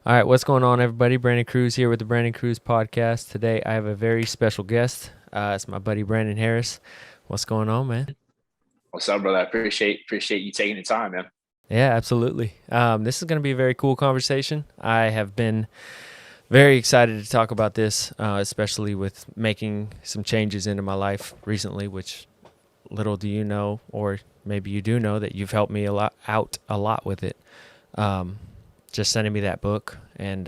All right, what's going on, everybody? Brandon CRUZ here with the Brandon CRUZ podcast. Today, I have a very special guest. It's my buddy Brandon Harris. What's going on, man? What's up, brother? I appreciate you taking the time, man. Yeah, absolutely. This is going to be a very cool conversation. I have been very excited to talk about this, especially with making some changes into my life recently. Which little do you know, or maybe you do know, that you've helped me a lot with it. Um, just sending me that book and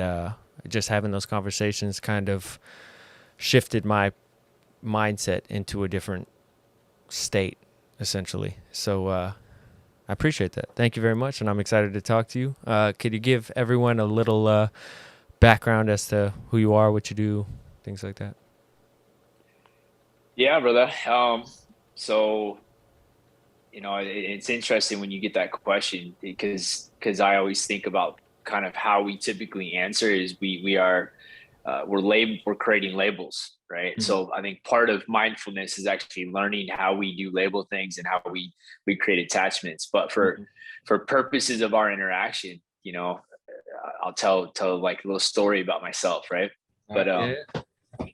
just having those conversations kind of shifted my mindset into a different state, essentially. So I appreciate that. Thank you very much, and I'm excited to talk to you. Could you give everyone a little background as to who you are, what you do, things like that? Yeah, brother. So it's interesting when you get that question because I always think about kind of how we typically answer is we're creating labels, right? Mhm. So I think part of mindfulness is actually learning how we do label things and how we create attachments. But for Mhm. for purposes of our interaction, I'll tell like a little story about myself, right? All But right. Yeah.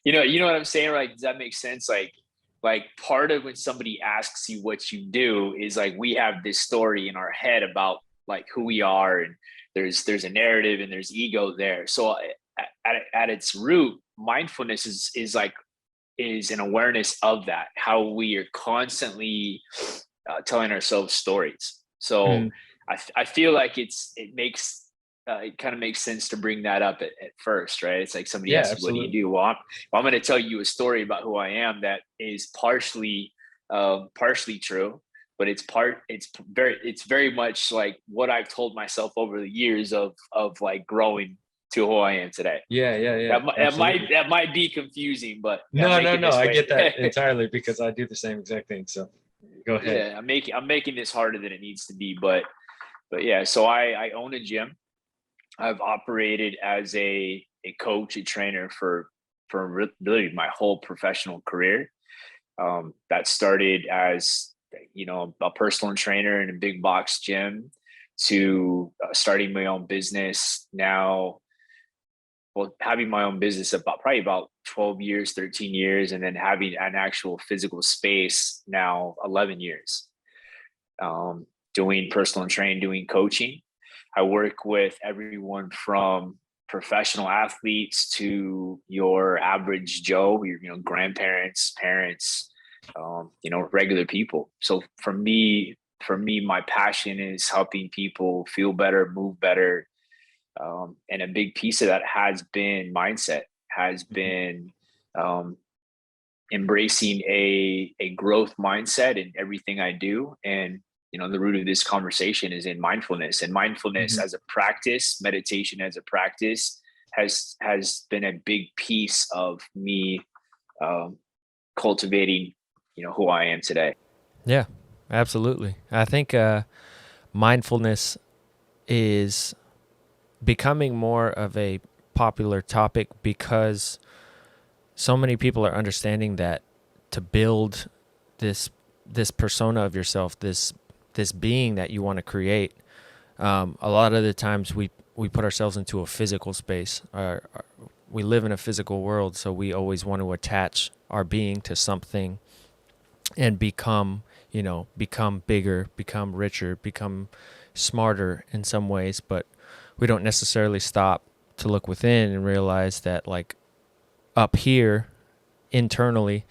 you know what I'm saying? Like, does that make sense? Like part of when somebody asks you what you do is like we have this story in our head about like who we are, and there's a narrative and there's ego there. So at its root, mindfulness is an awareness of that, how we are constantly telling ourselves stories. So Mhm. I feel like it kind of makes sense to bring that up at first, right? It's like somebody Yeah, asks you, "What do you absolutely. do?" Well, I'm going to tell you a story about who I am that is partially true, but it's very much like what I've told myself over the years of like growing to who I am today. Yeah, yeah, yeah, That might absolutely. that might be confusing, but I'm No, no, making no. this I way. get that entirely because I do the same exact thing. So go ahead. Yeah, I'm making this harder than it needs to be, but yeah. So I own a gym. I've operated as a coach, a trainer for really my whole professional career. That started as a personal trainer in a big box gym to starting my own business now. Well, having my own business about probably about 12 years, 13 years, and then having an actual physical space now 11 years. Doing personal training, doing coaching. I work with everyone from professional athletes to your average Joe, your grandparents, parents, regular people. So for me, my passion is helping people feel better, move better, and a big piece of that has been mindset, has Mhm. been um, embracing a growth mindset in everything I do. And the root of this conversation is in mindfulness, and mindfulness Mhm. as a practice, meditation as a practice has been a big piece of me um, cultivating who I am today. Yeah, absolutely. I think mindfulness is becoming more of a popular topic because so many people are understanding that to build this this persona of yourself, this being that you want to create, a lot of the times we put ourselves into a physical space. We live in a physical world, so we always want to attach our being to something and become bigger, become richer, become smarter in some ways, but we don't necessarily stop to look within and realize that, like, up here internally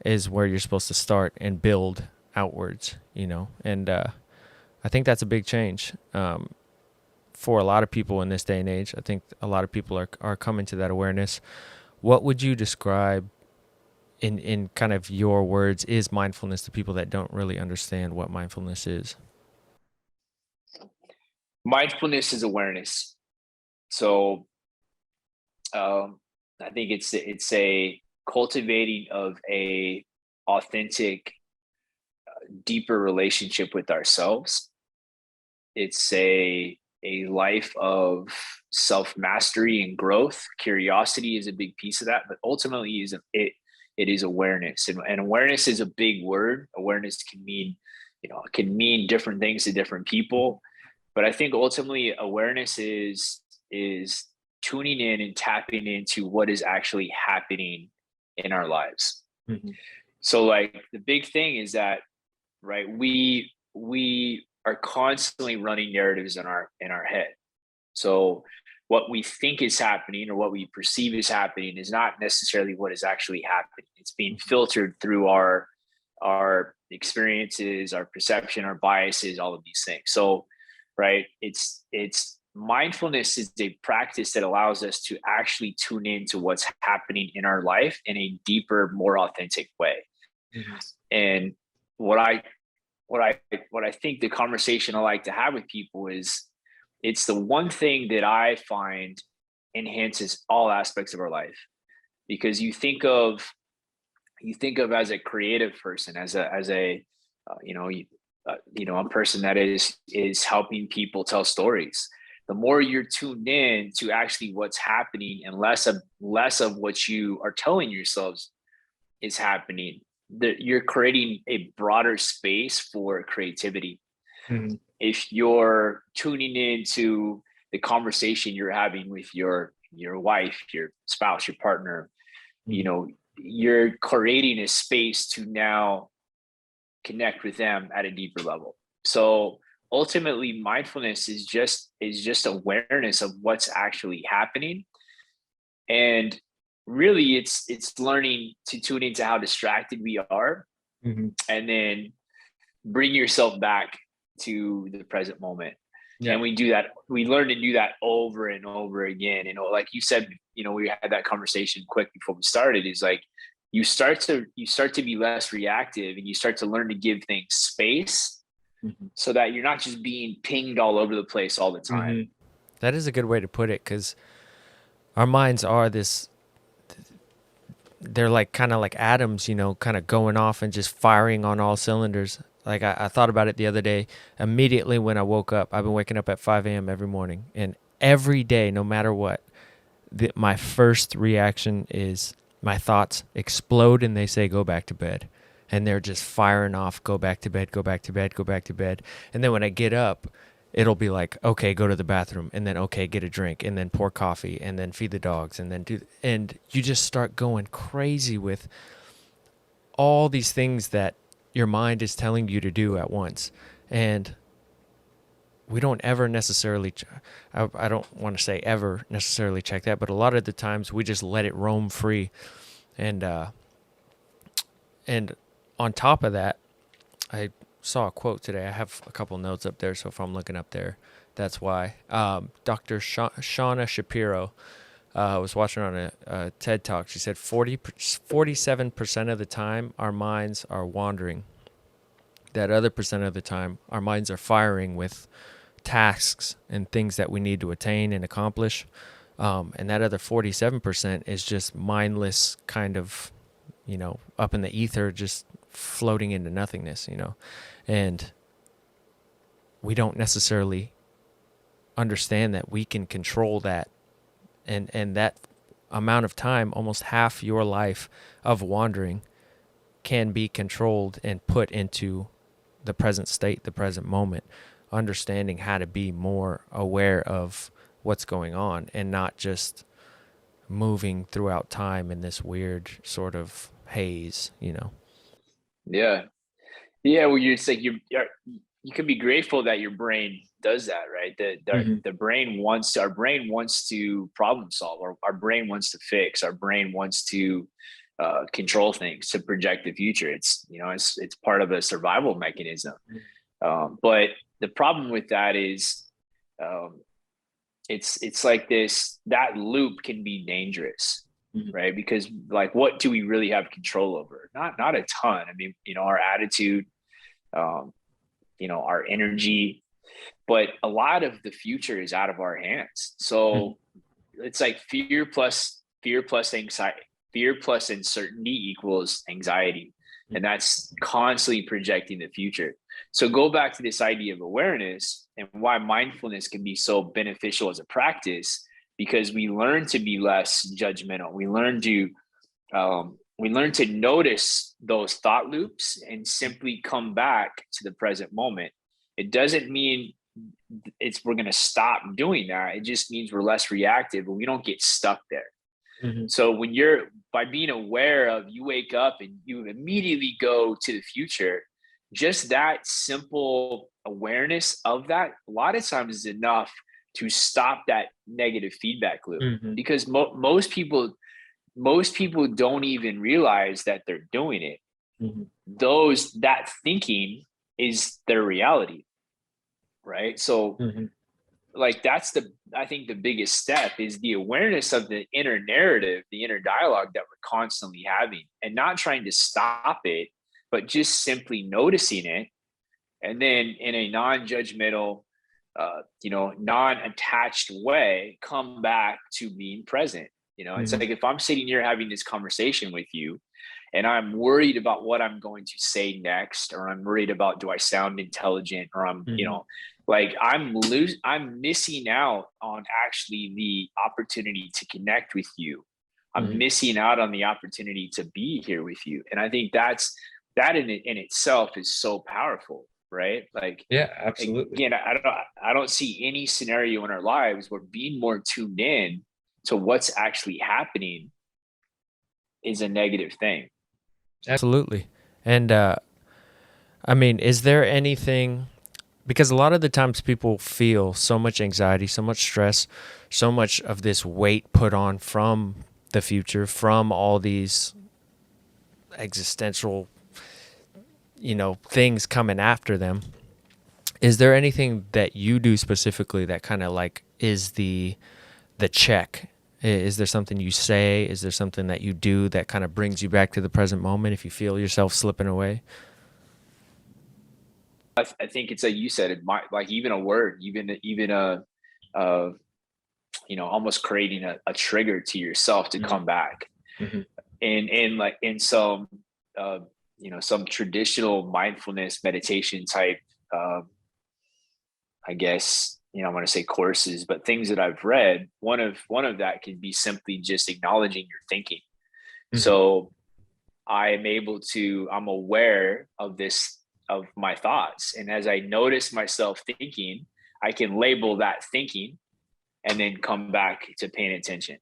is where you're supposed to start and build outwards. And I think that's a big change for a lot of people in this day and age. I think a lot of people are coming to that awareness. What would you describe in kind of your words is mindfulness to people that don't really understand what mindfulness is? Mindfulness is awareness. So I think it's a cultivating of a authentic, deeper relationship with ourselves. It's a life of self mastery and growth. Curiosity is a big piece of that, but ultimately it is awareness, and awareness is a big word. Awareness can mean it can mean different things to different people, but I think ultimately awareness is is tuning in and tapping into what is actually happening in our lives. Mm-hmm. So like the big thing is that, right, we are constantly running narratives in our head. So what we think is happening or what we perceive is happening is not necessarily what is actually happening. It's being filtered through our experiences, our perception, our biases, all of these things. So, right, it's mindfulness is a practice that allows us to actually tune into what's happening in our life in a deeper, more authentic way. Mm-hmm. And what I think the conversation I like to have with people is, it's the one thing that I find enhances all aspects of our life. Because you think of as a creative person, as a a person that is helping people tell stories. The more you're tuned in to actually what's happening and less of what you are telling yourselves is happening, that you're creating a broader space for creativity. Mm-hmm. If you're tuning into the conversation you're having with your wife, your spouse, your partner, Mm-hmm. You're creating a space to now connect with them at a deeper level. So ultimately, mindfulness is just awareness of what's actually happening. And really it's learning to tune into how distracted we are, Mm-hmm. and then bring yourself back to the present moment. Yeah. And we learn to do that over and over again. Like you said, we had that conversation quick before we started, is like, you start to be less reactive, and you start to learn to give things space, Mm-hmm. so that you're not just being pinged all over the place all the time. Mm-hmm. That is a good way to put it, because our minds are they're like kind of like atoms, kind of going off and just firing on all cylinders. Like I thought about it the other day. Immediately when I woke up, I've been waking up at 5 a.m. every morning, and every day, no matter what, my first reaction is my thoughts explode and they say, go back to bed. And they're just firing off, go back to bed, go back to bed, go back to bed. And then when I get up, it'll be like, okay, go to the bathroom, and then, okay, get a drink, and then pour coffee, and then feed the dogs, and then and you just start going crazy with all these things that your mind is telling you to do at once. And we don't ever necessarily, I don't want to say ever necessarily check that, but a lot of the times we just let it roam free. And on top of that, I saw a quote today. I have a couple notes up there, so if I'm looking up there, that's why. Dr. Shauna Shapiro, I was watching on a TED Talk. She said 47% of the time our minds are wandering. That other percent of the time our minds are firing with tasks and things that we need to attain and accomplish. And that other 47% is just mindless, kind of, up in the ether, just floating into nothingness, and we don't necessarily understand that we can control that. And that amount of time, almost half your life of wandering, can be controlled and put into the present state, the present moment, understanding how to be more aware of what's going on and not just moving throughout time in this weird sort of haze. Yeah. Well, it's like you can be grateful that your brain does that, right? Mm-hmm. Our brain wants to problem solve, or our brain wants to fix, our brain wants to control things, to project the future. It's part of a survival mechanism. But the problem with that is, it's like that loop can be dangerous. Mm-hmm. Right? Because, like, what do we really have control over? Not a ton. I mean, our attitude, our energy, but a lot of the future is out of our hands. So it's like fear plus anxiety, fear plus uncertainty equals anxiety. And that's constantly projecting the future. So go back to this idea of awareness and why mindfulness can be so beneficial as a practice, because we learn to be less judgmental. We learn to notice those thought loops and simply come back to the present moment. It doesn't mean we're going to stop doing that. It just means we're less reactive, but we don't get stuck there. So when by being aware of, you wake up and you immediately go to the future, just that simple awareness of that a lot of times is enough to stop that negative feedback loop. Because most people don't even realize that they're doing it. That thinking is their reality, right? So like I think the biggest step is the awareness of the inner narrative, the inner dialogue that we're constantly having, and not trying to stop it, but just simply noticing it. And then in a non-judgmental, non-attached way, come back to being present. It's like, if I'm sitting here having this conversation with you and I'm worried about what I'm going to say next, or I'm worried about, do I sound intelligent, or I'm missing out on actually the opportunity to connect with you. I'm missing out on the opportunity to be here with you. And I think that in itself is so powerful, right? Like, yeah, absolutely. Again, I don't see any scenario in our lives where being more tuned in to what's actually happening is a negative thing. Absolutely. And I mean, is there anything, because a lot of the times people feel so much anxiety, so much stress, so much of this weight put on from the future, from all these existential, things coming after them. Is there anything that you do specifically that kind of like is the check? Is there something you say? Is there something that you do that kind of brings you back to the present moment if you feel yourself slipping away? I think it's like you said, it might, like, even a word, even almost creating a trigger to yourself to come back. And like in some some traditional mindfulness meditation type, I guess, I want to say courses, but things that I've read, one of that can be simply just acknowledging your thinking. So I'm aware of my thoughts. And as I notice myself thinking, I can label that thinking and then come back to paying attention.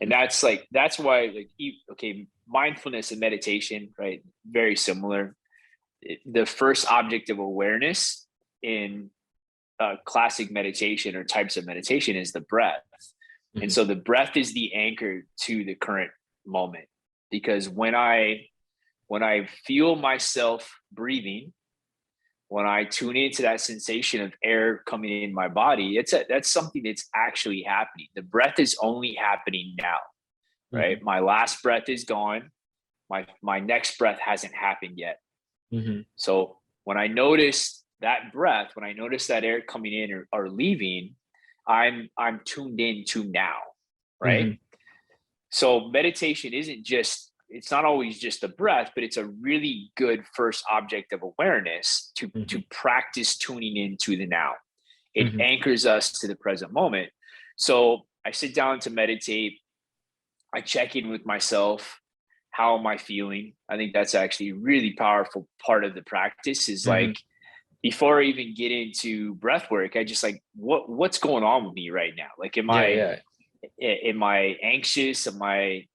And that's why, mindfulness and meditation, right? Very similar. The first object of awareness in classic meditation or types of meditation is the breath. And so the breath is the anchor to the current moment, because when I feel myself breathing, when I tune into that sensation of air coming in my body, that's something that's actually happening. The breath is only happening now, right? My last breath is gone. My next breath hasn't happened yet. So when I notice that breath, when I notice that air coming in or leaving, I'm tuned in to now, right? So meditation it's not always just the breath, but it's a really good first object of awareness to practice tuning into the now. It anchors us to the present moment. So I sit down to meditate. I check in with myself. How am I feeling? I think that's actually a really powerful part of the practice, is like, before I even get into breath work, I just like, what's going on with me right now? Like, am I anxious? Am I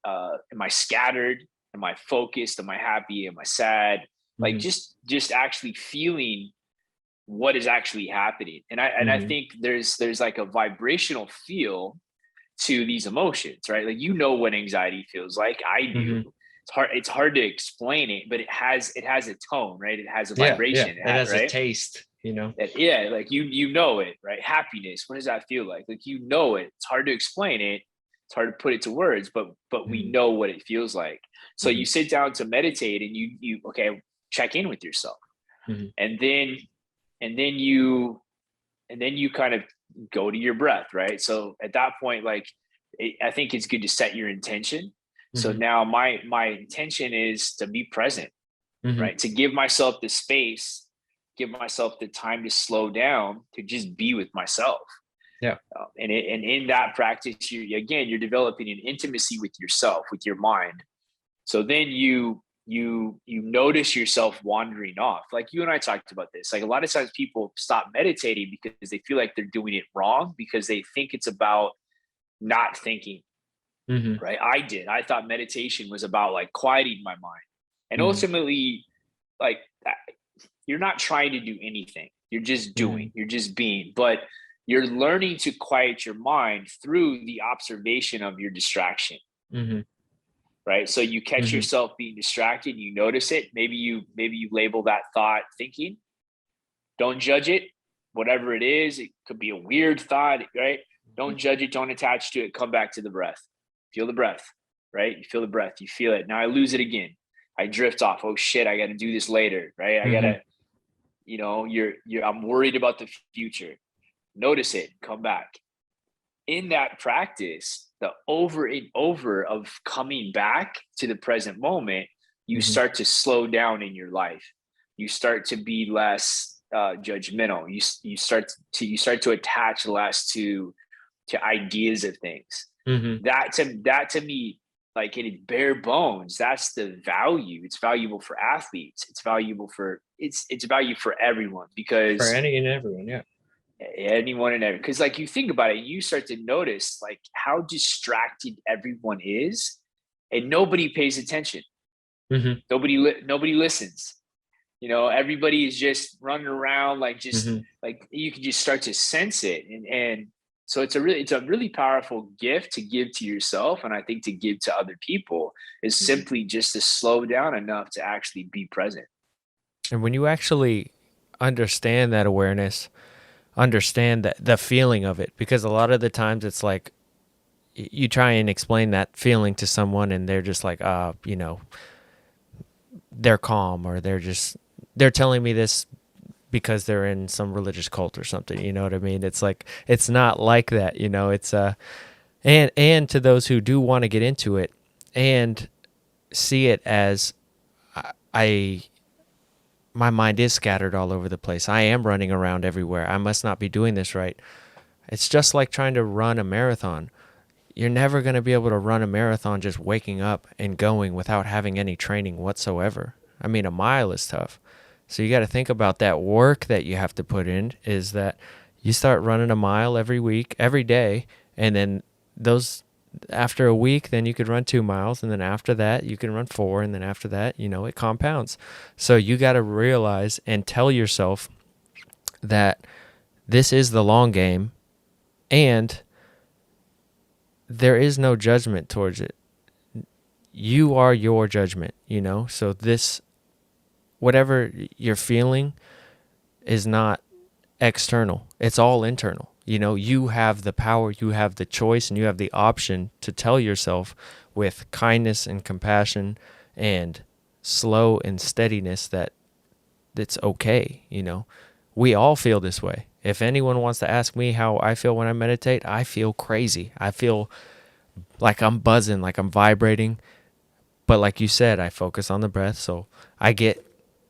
scattered? Am I focused? Am I happy? Am I sad? Like, just actually feeling what is actually happening. And I think there's like a vibrational feel to these emotions, right? Like, what anxiety feels like. I do. It's hard to explain it, but it has a tone, right? It has a vibration. It has right? a taste, Like it, right? Happiness. What does that feel like? Like, it. It's hard to explain it. It's hard to put it to words, but we know what it feels like. So you sit down to meditate and you check in with yourself. And then you kind of go to your breath, right? So at that point, I think it's good to set your intention. So now my intention is to be present, right? To give myself the space, give myself the time to slow down, to just be with myself. And in that practice, you're developing an intimacy with yourself, with your mind. So then you you notice yourself wandering off. Like you and I talked about this. Like a lot of times people stop meditating because they feel like they're doing it wrong because they think it's about not thinking. Mm-hmm. Right? I thought meditation was about like quieting my mind. And Mm-hmm. ultimately, like you're not trying to do anything. You're just doing. Mm-hmm. You're just being. But you're learning to quiet your mind through the observation of your distraction. Mm-hmm. Right? So you catch Mm-hmm. yourself being distracted, you notice it. Maybe you label that thought thinking. Don't judge it. Whatever it is, it could be a weird thought, right? Don't judge it. Don't attach to it. Come back to the breath. Feel the breath, right? You feel the breath. You feel it. Now I lose it again. I drift off. Oh shit! I got to do this later, right? I Mm-hmm. gotta, you're. I'm worried about the future. Notice it. Come back. In that practice, the over and over of coming back to the present moment, you Mm-hmm. start to slow down in your life. You start to be less judgmental. You start to attach less to ideas of things. Mm-hmm. That to me, like in bare bones, that's the value. It's valuable for athletes. It's valuable for it's value for everyone For because any and everyone, yeah. anyone and everyone. Because like you think about it, you start to notice like how distracted everyone is, and nobody pays attention. Mm-hmm. Nobody listens. Everybody is just running around like Mm-hmm. like you can just start to sense it, and so it's a really powerful gift to give to yourself, and I think to give to other people is Mm-hmm. simply just to slow down enough to actually be present. And when you actually understand that awareness, understand that the feeling of it, because a lot of the times it's like you try and explain that feeling to someone and they're just like, they're calm, or they're telling me this because they're in some religious cult or something. You know what I mean? It's like, it's not like that, it's, and to those who do want to get into it and see it as I my mind is scattered all over the place. I am running around everywhere. I must not be doing this right. It's just like trying to run a marathon. You're never going to be able to run a marathon just waking up and going without having any training whatsoever. I mean, a mile is tough. So you got to think about that work that you have to put in, is that you start running a mile every week, every day, and then those after a week, then you could run 2 miles, and then after that you can run 4, and then after that, it compounds. So you got to realize and tell yourself that this is the long game, and there is no judgment towards it. You are your judgment, so this, whatever you're feeling, is not external. It's all internal. You have the power, you have the choice, and you have the option to tell yourself with kindness and compassion and slow and steadiness that it's okay. We all feel this way. If anyone wants to ask me how I feel when I meditate, I feel crazy. I feel like I'm buzzing, like I'm vibrating. But like you said, I focus on the breath. So I get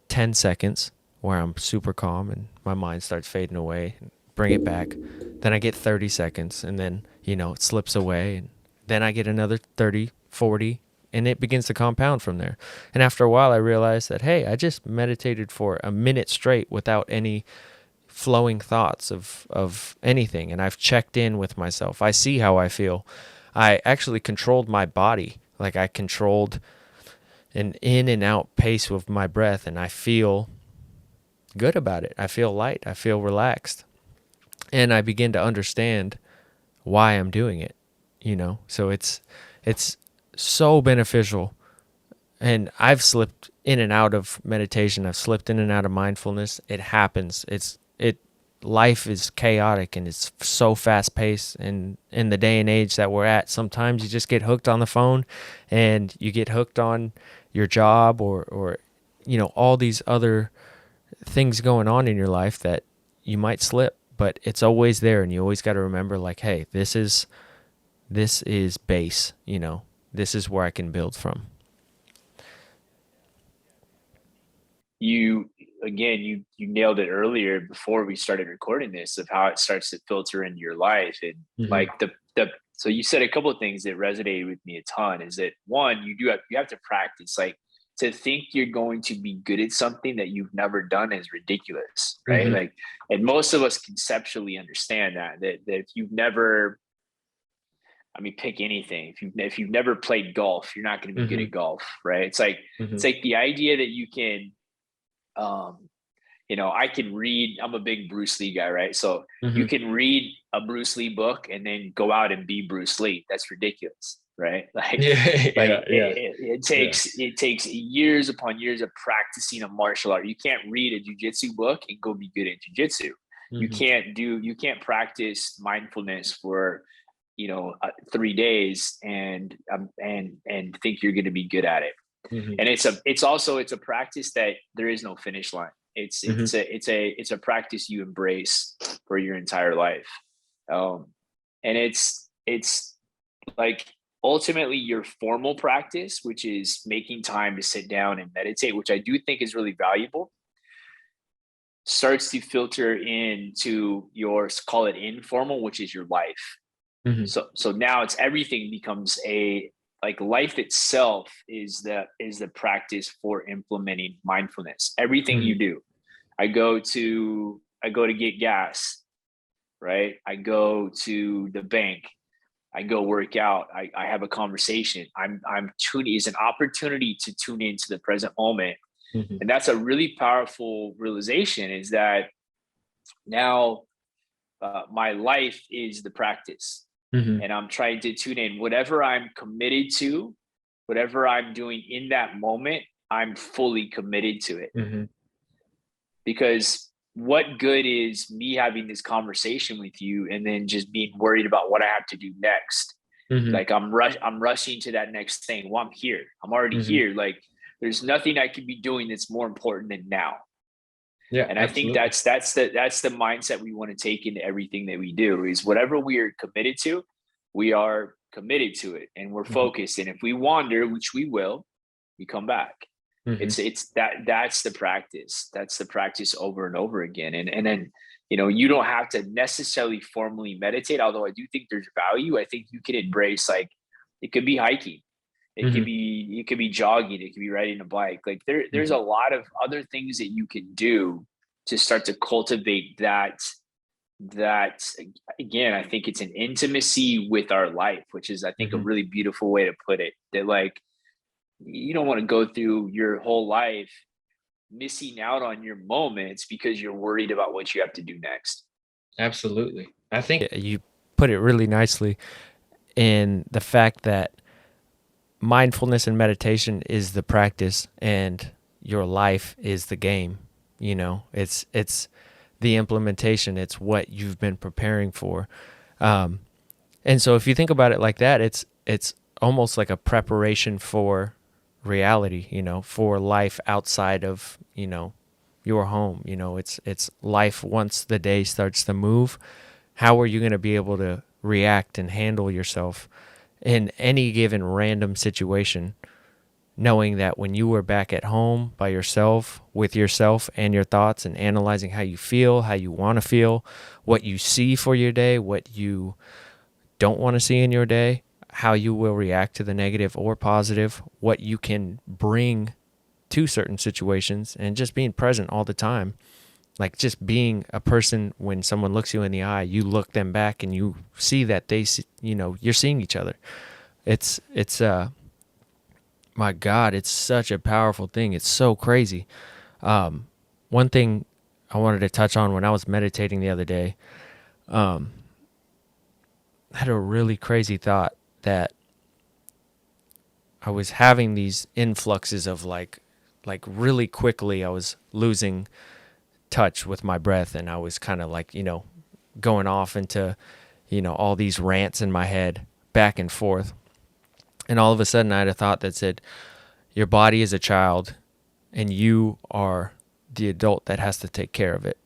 10 seconds where I'm super calm and my mind starts fading away. Bring it back. Then I get 30 seconds, and then, it slips away. And then I get another 30, 40, and it begins to compound from there. And after a while, I realized that, hey, I just meditated for a minute straight without any flowing thoughts of anything. And I've checked in with myself. I see how I feel. I actually controlled my body. Like I controlled an in and out pace with my breath, and I feel good about it. I feel light. I feel relaxed. And I begin to understand why I'm doing it, So it's so beneficial. And I've slipped in and out of meditation. I've slipped in and out of mindfulness. It happens. Life is chaotic and it's so fast paced, and in the day and age that we're at, sometimes you just get hooked on the phone and you get hooked on your job or all these other things going on in your life that you might slip, but it's always there, and you always got to remember, like, hey, this is base, this is where I can build from. You nailed it earlier before we started recording this, of how it starts to filter into your life. And Mm-hmm. like so you said a couple of things that resonated with me a ton. Is that one, you have to practice. Like to think you're going to be good at something that you've never done is ridiculous, right? Mm-hmm. Like, and most of us conceptually understand that if you've never, I mean, pick anything. If you've never played golf, you're not going to be good Mm-hmm. at golf, right? It's like the idea that you can, I can read. I'm a big Bruce Lee guy, right? So you Mm-hmm. can read a Bruce Lee book and then go out and be Bruce Lee. That's ridiculous, right? Like, Yeah, like yeah, yeah, yeah. it takes years upon years of practicing a martial art. You can't read a jujitsu book and go be good at jujitsu. Mm-hmm. You can't practice mindfulness for 3 days and think you're going to be good at it. Mm-hmm. And it's a practice that there is no finish line. Mm-hmm. It's a practice you embrace for your entire life. And it's like ultimately your formal practice, which is making time to sit down and meditate, which I do think is really valuable, starts to filter into your, call it informal, which is your life. Mm-hmm. So now it's everything becomes like life itself is the practice for implementing mindfulness. Everything you do. I go to get gas, right? I go to the bank. I go work out. I have a conversation. I'm tuning is an opportunity to tune into the present moment. Mm-hmm. And that's a really powerful realization, is that now my life is the practice. Mm-hmm. And I'm trying to tune in. Whatever I'm committed to, whatever I'm doing in that moment, I'm fully committed to it. Mm-hmm. Because what good is me having this conversation with you and then just being worried about what I have to do next? Mm-hmm. Like I'm rushing to that next thing. Well, I'm here. I'm already here. Like there's nothing I could be doing that's more important than now. Yeah, and I think that's the mindset we want to take into everything that we do, is whatever we are committed to, we are committed to it and we're focused. And if we wander, which we will, we come back. That's the practice. That's the practice over and over again. And then, you don't have to necessarily formally meditate, although I do think there's value. I think you can embrace, like, it could be hiking. It could be jogging. It could be riding a bike. Like there's a lot of other things that you can do to start to cultivate that again. I think it's an intimacy with our life, which is, I think, a really beautiful way to put it. That, like, you don't want to go through your whole life missing out on your moments because you're worried about what you have to do next. Absolutely. I think You put it really nicely in the fact that mindfulness and meditation is the practice and your life is the game. It's the implementation. It's what you've been preparing for. And so if you think about it like that, it's almost like a preparation for reality, for life outside of, your home. It's life once the day starts to move. How are you going to be able to react and handle yourself in any given random situation, knowing that when you were back at home by yourself, with yourself and your thoughts, and analyzing how you feel, how you want to feel, what you see for your day, what you don't want to see in your day, how you will react to the negative or positive, what you can bring to certain situations, and just being present all the time. Like, just being a person, when someone looks you in the eye, you look them back and you see that they see, you're seeing each other. It's my God, it's such a powerful thing. It's so crazy. One thing I wanted to touch on when I was meditating the other day, I had a really crazy thought that I was having these influxes of like really quickly I was losing touch with my breath, and I was kind of like, going off into, all these rants in my head back and forth. And all of a sudden I had a thought that said, your body is a child and you are the adult that has to take care of it.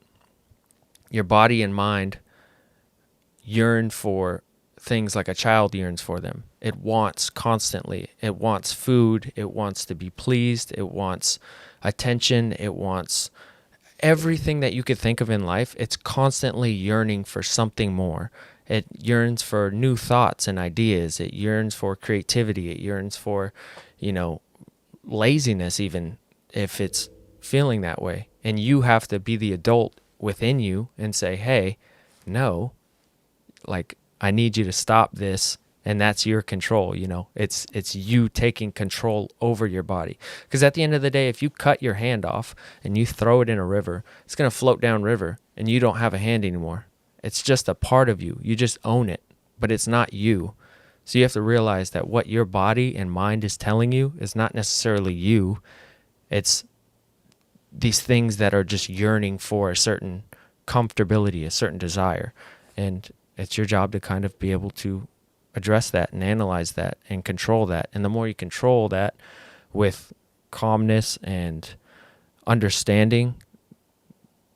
Your body and mind yearn for things like a child yearns for them. It wants constantly. It wants food. It wants to be pleased. It wants attention. It wants everything that you could think of in life. It's constantly yearning for something more. It yearns for new thoughts and ideas. It yearns for creativity. It yearns for, laziness, even if it's feeling that way. And you have to be the adult within you and say, hey, no, like, I need you to stop this. And that's your control. It's you taking control over your body. Because at the end of the day, if you cut your hand off and you throw it in a river, it's going to float down river and you don't have a hand anymore. It's just a part of you. You just own it, but it's not you. So you have to realize that what your body and mind is telling you is not necessarily you. It's these things that are just yearning for a certain comfortability, a certain desire. And it's your job to kind of be able to address that and analyze that and control that. And the more you control that with calmness and understanding,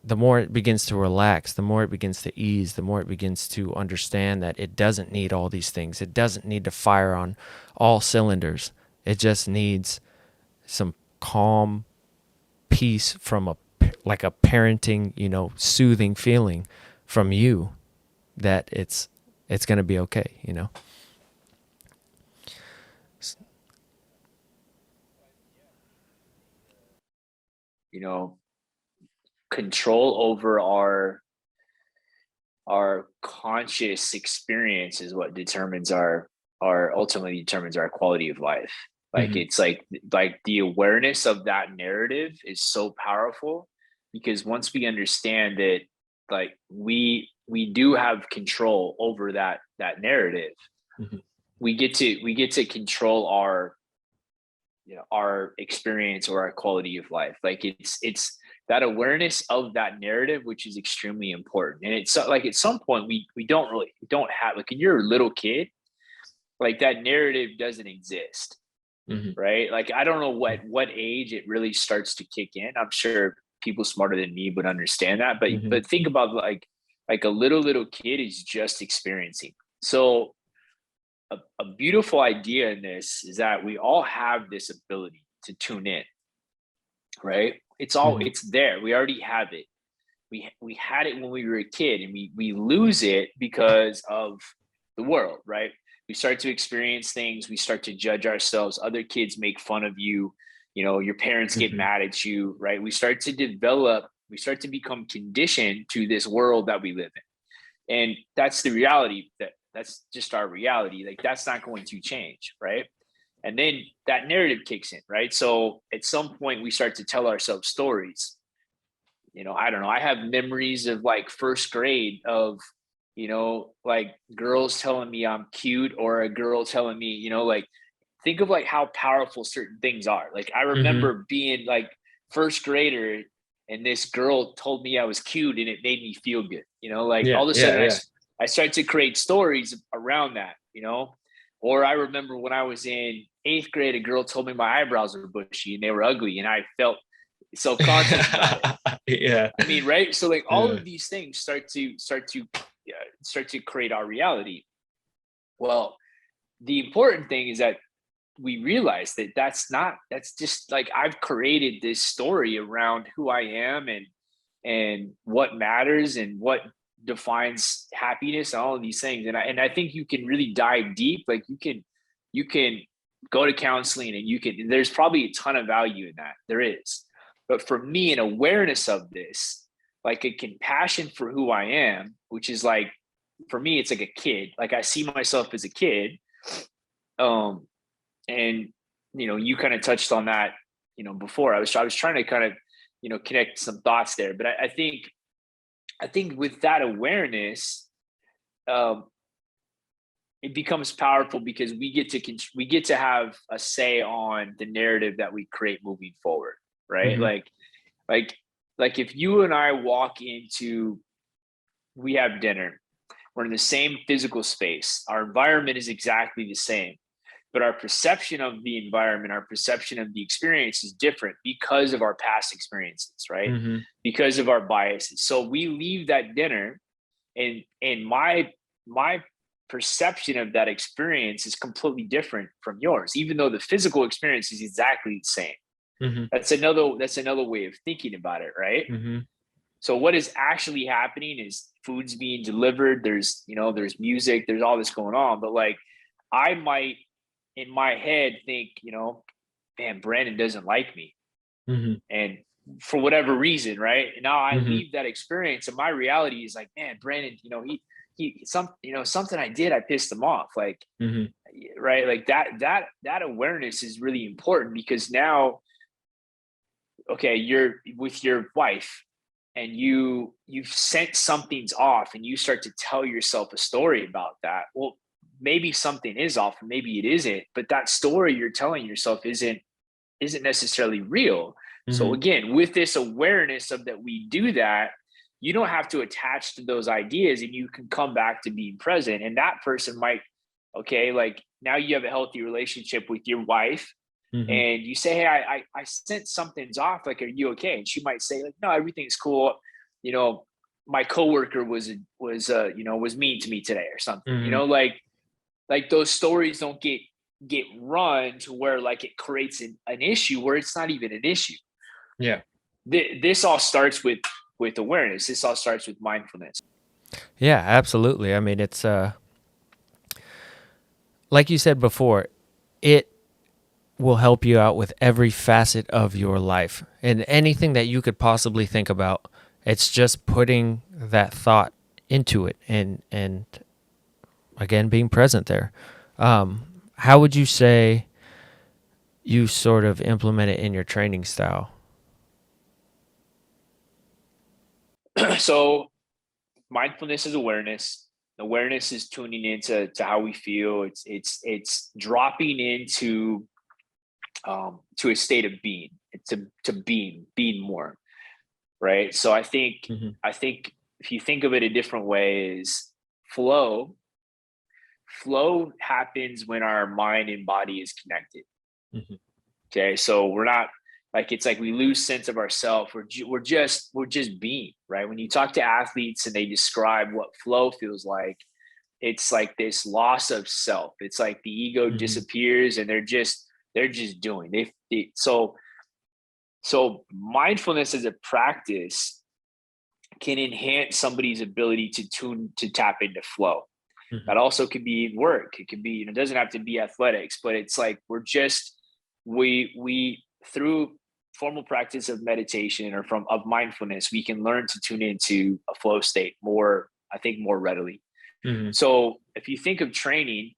the more it begins to relax, the more it begins to ease, the more it begins to understand that it doesn't need all these things. It doesn't need to fire on all cylinders. It just needs some calm peace from a parenting, soothing feeling from you that it's going to be okay. Control over our conscious experience is what ultimately determines our quality of life. Like it's like the awareness of that narrative is so powerful, because once we understand that, like, we do have control over that narrative, we get to control our experience or our quality of life. Like it's that awareness of that narrative, which is extremely important. And it's like, at some point we don't have, like, when you're a little kid, like, that narrative doesn't exist. Right? Like, I don't know what age it really starts to kick in. I'm sure people smarter than me would understand that, but think about, like a little kid is just experiencing. So a beautiful idea in this is that we all have this ability to tune in, right? It's there. We already have it. We had it when we were a kid, and we lose it because of the world, right? We start to experience things. We start to judge ourselves. Other kids make fun of you. Your parents get mad at you, right? We start to become conditioned to this world that we live in. And that's the reality. That's just our reality. Like, that's not going to change, right? And then that narrative kicks in, right? So at some point we start to tell ourselves stories. I don't know. I have memories of, like, first grade of, like, girls telling me I'm cute, or a girl telling me, like, think of, like, how powerful certain things are. Like, I remember being, like, first grader, and this girl told me I was cute, and it made me feel good. Like, all of a sudden I started to create stories around that, Or I remember when I was in 8th grade, a girl told me my eyebrows were bushy and they were ugly, and I felt self-conscious about it. Yeah. I mean, right? So, like, all of these things start to create our reality. Well, the important thing is that we realize that that's just, like, I've created this story around who I am and what matters and what defines happiness and all of these things. And I think you can really dive deep. Like, you can go to counseling, and there's probably a ton of value in that. There is. But for me, an awareness of this, like a compassion for who I am, which is, like, for me, it's like a kid. Like, I see myself as a kid. And you kind of touched on that, before. I was trying to kind of, connect some thoughts there. But I think with that awareness, it becomes powerful, because we get to have a say on the narrative that we create moving forward, right? Like if you and I we have dinner, we're in the same physical space, our environment is exactly the same, but our perception of the environment, our perception of the experience is different because of our past experiences, right? Because of our biases. So we leave that dinner, and my perception of that experience is completely different from yours, even though the physical experience is exactly the same. That's another way of thinking about it, right? So what is actually happening is food's being delivered. There's music, there's all this going on, but, like, I might in my head think, man, Brandon doesn't like me. Mm-hmm. And for whatever reason, right? And now I Mm-hmm. leave that experience, and my reality is like, man, Brandon, something I did, I pissed him off. Like, Mm-hmm. right. Like that awareness is really important, because now, okay, you're with your wife and you've sent something's off, and you start to tell yourself a story about that. Well, maybe something is off, or maybe it isn't, but that story you're telling yourself isn't necessarily real. So Mm-hmm. again, with this awareness of that we do that, you don't have to attach to those ideas, and you can come back to being present. And that person might, okay, like now you have a healthy relationship with your wife, Mm-hmm. and you say, hey, I sense something's off. Like, are you okay? And she might say, like, no, everything's cool. You know, my coworker was mean to me today or something. You Mm-hmm. know, like those stories don't get run to where like it creates an issue where it's not even an issue. Yeah. This all starts with awareness. This all starts with mindfulness. Yeah, absolutely. I mean, it's like you said before, it will help you out with every facet of your life and anything that you could possibly think about. It's just putting that thought into it and again being present there. How would you say you sort of implement it in your training style? So mindfulness is awareness. Awareness is tuning into how we feel. It's dropping into to a state of being, to being more, right? So I think Mm-hmm. if you think of it a different way, is flow happens when our mind and body is connected. Mm-hmm. Okay, so we're not, like, it's like we lose sense of ourselves. We're just being, right? When you talk to athletes and they describe what flow feels like, it's like this loss of self. It's like the ego Mm-hmm. disappears, and they're just doing. So mindfulness as a practice can enhance somebody's ability to tap into flow. Mm-hmm. That also could be work. It could be, it doesn't have to be athletics, but it's like we through formal practice of meditation or of mindfulness, we can learn to tune into a flow state more, I think, more readily. Mm-hmm. So if you think of training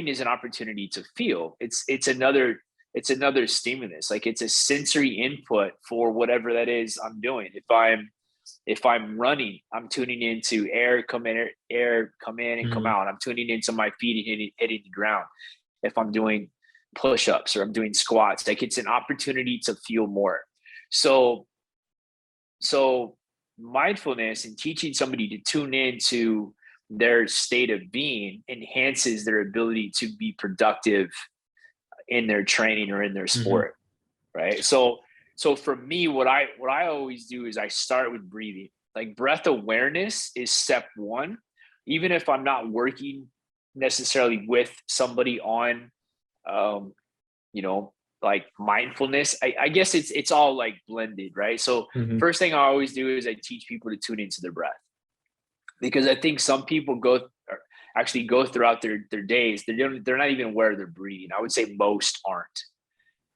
is an opportunity to feel. It's another stimulus. Like, it's a sensory input for whatever that is I'm doing. If I'm running, I'm tuning into air come in and come Mm-hmm. out. I'm tuning into my feet hitting the ground. If I'm doing push-ups or I'm doing squats, like, it's an opportunity to feel more. So mindfulness and teaching somebody to tune into their state of being enhances their ability to be productive in their training or in their Mm-hmm. sport, right? So for me, what I always do is I start with breathing. Like, breath awareness is step one. Even if I'm not working necessarily with somebody on you know, like mindfulness, I guess it's all like blended, right? So Mm-hmm. first thing I always do is I teach people to tune into their breath, because I think some people go throughout their days, they're not even aware they're breathing. I would say most aren't,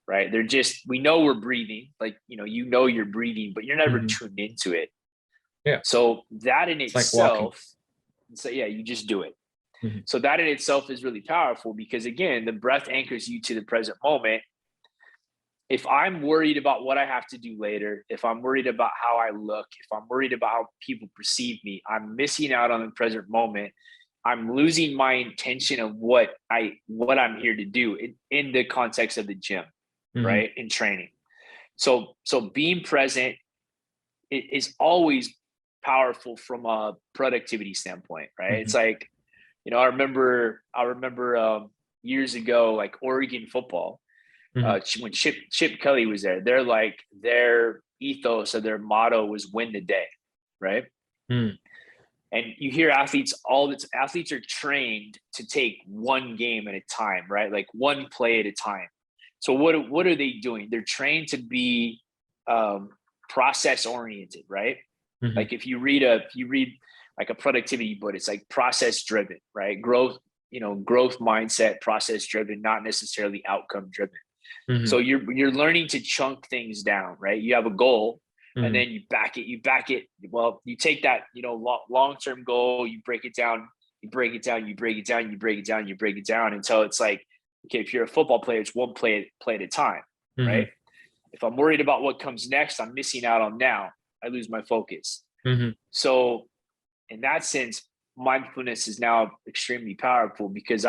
right? They're just, we know we're breathing, like, you're breathing, but you're never Mm-hmm. tuned into it. Yeah. So that in It's like walking. itself, so yeah, you just do it. Mm-hmm. So that in itself is really powerful, because again, the breath anchors you to the present moment. If I'm worried about what I have to do later, if I'm worried about how I look, if I'm worried about how people perceive me, I'm missing out on the present moment. I'm losing my intention of what I'm here to do in the context of the gym, Mm-hmm. right? In training. So being present is always powerful from a productivity standpoint, right? Mm-hmm. It's like, I remember years ago, like Oregon football, Mm-hmm. when Chip Kelly was there, their ethos or their motto was win the day, right? Mm-hmm. And you hear athletes are trained to take one game at a time, right? Like one play at a time. So what are they doing? They're trained to be process oriented, right? Mm-hmm. Like if you read like a productivity book, it's like process driven, right? Growth mindset, process driven, not necessarily outcome driven. So you're learning to chunk things down, right? You have a goal, and then you back it. Well, you take that, long-term goal, you break it down, until it's like, okay, if you're a football player, it's one play at a time, right? If I'm worried about what comes next, I'm missing out on now. I lose my focus. So in that sense, mindfulness is now extremely powerful, because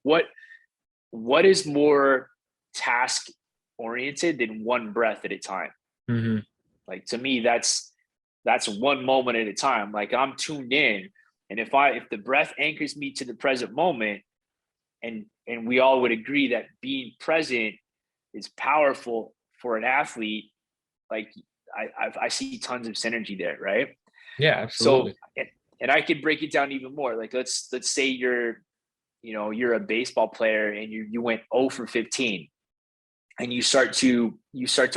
what is more task oriented than one breath at a time? Like, to me, that's one moment at a time. Like, I'm tuned in, and if the breath anchors me to the present moment, and we all would agree that being present is powerful for an athlete, like, I see tons of synergy there, right? Yeah, absolutely. So, and I could break it down even more. Like, let's say you're a baseball player, and you went 0 for 15, and you start to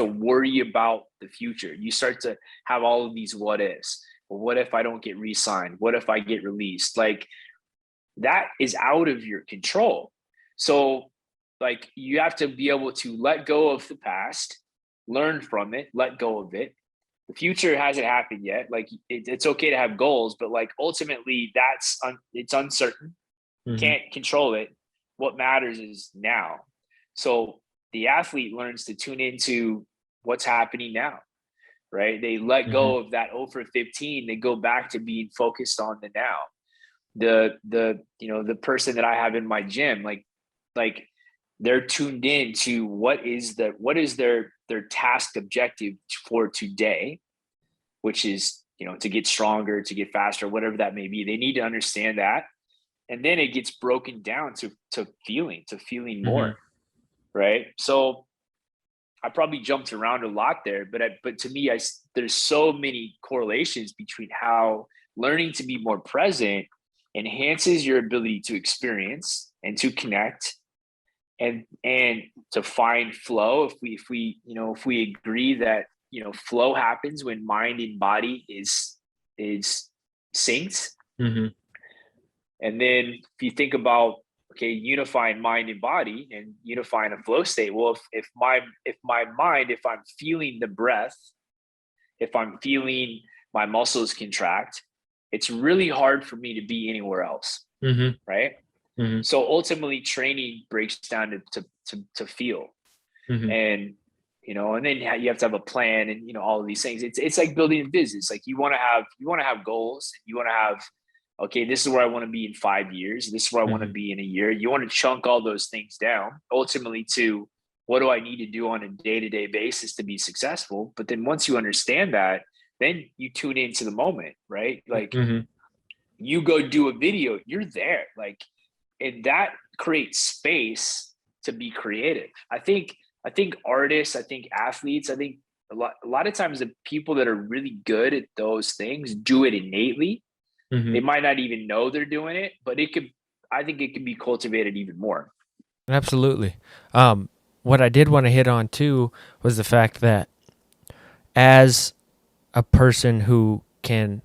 worry about the future. You start to have all of these what ifs. Well, what if I don't get re-signed? What if I get released? Like, that is out of your control. So, like, you have to be able to let go of the past, learn from it, let go of it. The future hasn't happened yet. Like, it's okay to have goals, but, like, ultimately it's uncertain. Can't control it. What matters is now. So the athlete learns to tune into what's happening now, right? They let go of that 0 for 15. They go back to being focused on the now. The person that I have in my gym, like they're tuned in to what is their task objective for today, which is, to get stronger, to get faster, whatever that may be. They need to understand that. And then it gets broken down to feeling more. Right. So I probably jumped around a lot there, but to me, there's so many correlations between how learning to be more present enhances your ability to experience and to connect and to find flow. If we agree that, flow happens when mind and body is synced. And then if you think about, okay, unifying mind and body and unifying a flow state. Well, if my mind, if I'm feeling the breath, if I'm feeling my muscles contract, it's really hard for me to be anywhere else. Right. So ultimately, training breaks down to feel, and and then you have to have a plan, and all of these things. It's like building a business. Like, you want to have goals. You want to have, okay, this is where I want to be in 5 years. This is where I want to be in a year. You want to chunk all those things down ultimately to, what do I need to do on a day-to-day basis to be successful? But then once you understand that, then you tune into the moment, right? Like, you go do a video, you're there. Like, and that creates space to be creative. I think artists, I think athletes, I think a lot of times the people that are really good at those things do it innately. They might not even know they're doing it, but I think it can be cultivated even more. Absolutely. What I did want to hit on too was the fact that, as a person who can,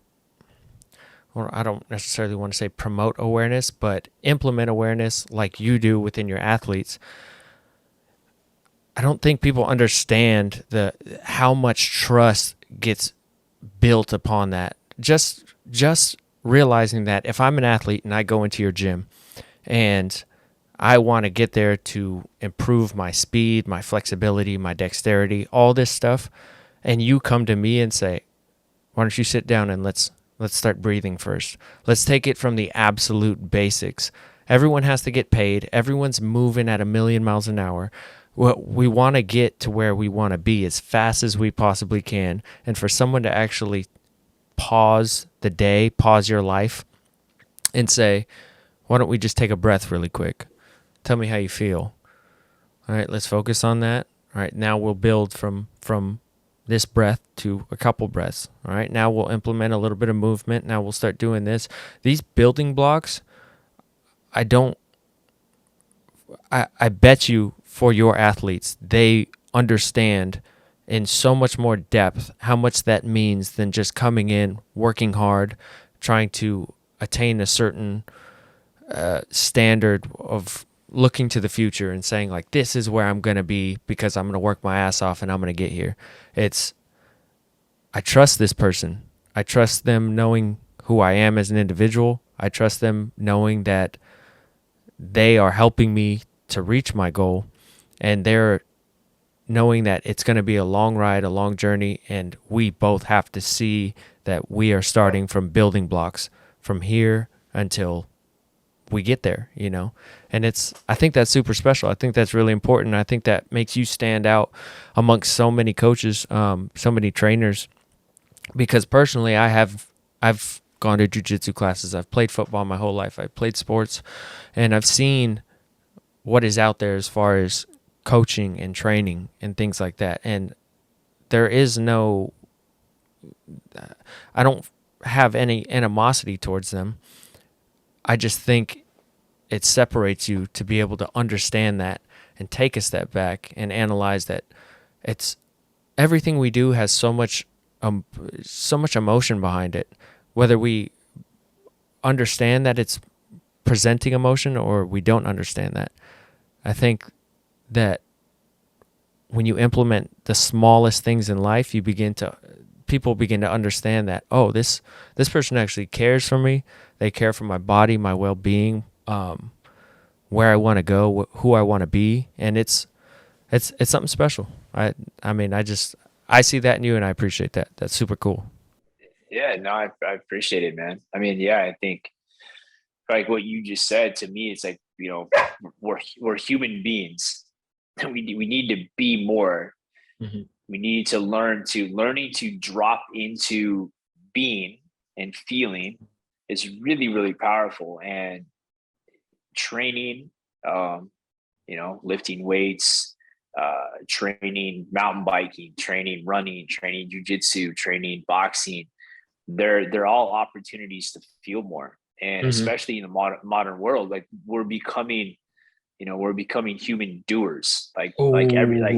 or I don't necessarily want to say promote awareness, but implement awareness like you do within your athletes, I don't think people understand how much trust gets built upon that. Just realizing that if I'm an athlete and I go into your gym and I want to get there to improve my speed, my flexibility, my dexterity, all this stuff, and you come to me and say, why don't you sit down and let's start breathing first. Let's take it from the absolute basics. Everyone has to get paid. Everyone's moving at 1,000,000 miles an hour. We want to get to where we want to be as fast as we possibly can. And for someone to actually pause the day, pause your life, and say, why don't we just take a breath really quick? Tell me how you feel. All right, let's focus on that. All right, now we'll build from this breath to a couple breaths. All right, now we'll implement a little bit of movement. Now we'll start doing this. These building blocks, I bet you for your athletes, they understand in so much more depth how much that means than just coming in, working hard, trying to attain a certain standard of looking to the future and saying like, this is where I'm going to be because I'm going to work my ass off and I'm going to get here. It's, I trust this person. I trust them knowing who I am as an individual. I trust them knowing that they are helping me to reach my goal, and they're knowing that it's going to be a long ride, a long journey, and we both have to see that we are starting from building blocks from here until we get there, you know? And I think that's super special. I think that's really important. I think that makes you stand out amongst so many coaches, so many trainers, because personally I've gone to jiu-jitsu classes. I've played football my whole life. I've played sports, and I've seen what is out there as far as coaching and training and things like that. And there is no, I don't have any animosity towards them. I just think it separates you to be able to understand that and take a step back and analyze that it's everything we do has so much emotion behind it, whether we understand that it's presenting emotion or we don't understand that. I think that when you implement the smallest things in life, people begin to understand that, oh, this person actually cares for me. They care for my body, my well-being, where I want to go, who I want to be, and it's something special. I mean, I see that in you, and I appreciate that. That's super cool. Yeah, no, I appreciate it, man. I mean, yeah, I think like what you just said to me, it's like, you know, we're human beings. We need to be more. Mm-hmm. We need to learning to drop into being and feeling is really, really powerful. And training, you know, lifting weights, training mountain biking, training running, training jujitsu, training boxing, they're all opportunities to feel more. And especially in the modern world, like we're becoming human doers. Like every like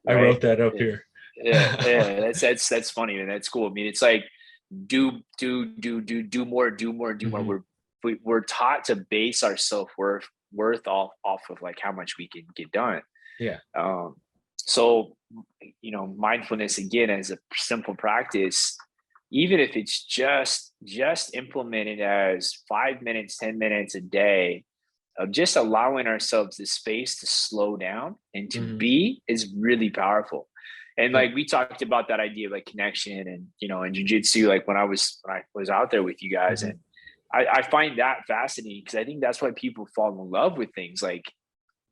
I wrote that up here. Yeah, that's funny, man. That's cool. I mean, it's like do more. We're taught to base our self-worth off of like how much we can get done. Yeah. So, you know, mindfulness again as a simple practice, even if it's just implemented as 5 minutes, 10 minutes a day of just allowing ourselves the space to slow down and to be, is really powerful. And like we talked about that idea of like connection and, you know, in jiu-jitsu, like when I was out there with you guys, and I find that fascinating because I think that's why people fall in love with things like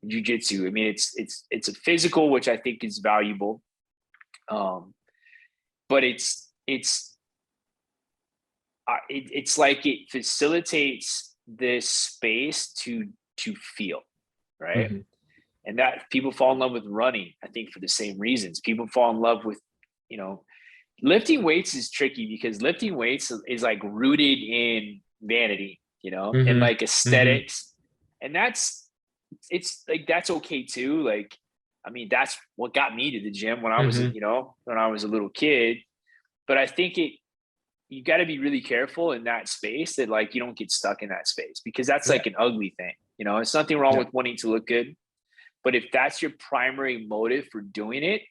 jiu-jitsu. I mean, it's a physical, which I think is valuable. But it's like it facilitates this space to feel, right? And that people fall in love with running, I think, for the same reasons. People fall in love with, you know, lifting weights is tricky because lifting weights is like rooted in vanity, you know, and like aesthetics. And it's like, that's okay too. Like, I mean, that's what got me to the gym when I was, you know, when I was a little kid. But I think you got to be really careful in that space that like you don't get stuck in that space, because that's like an ugly thing. You know, it's nothing wrong with wanting to look good, but if that's your primary motive for doing it,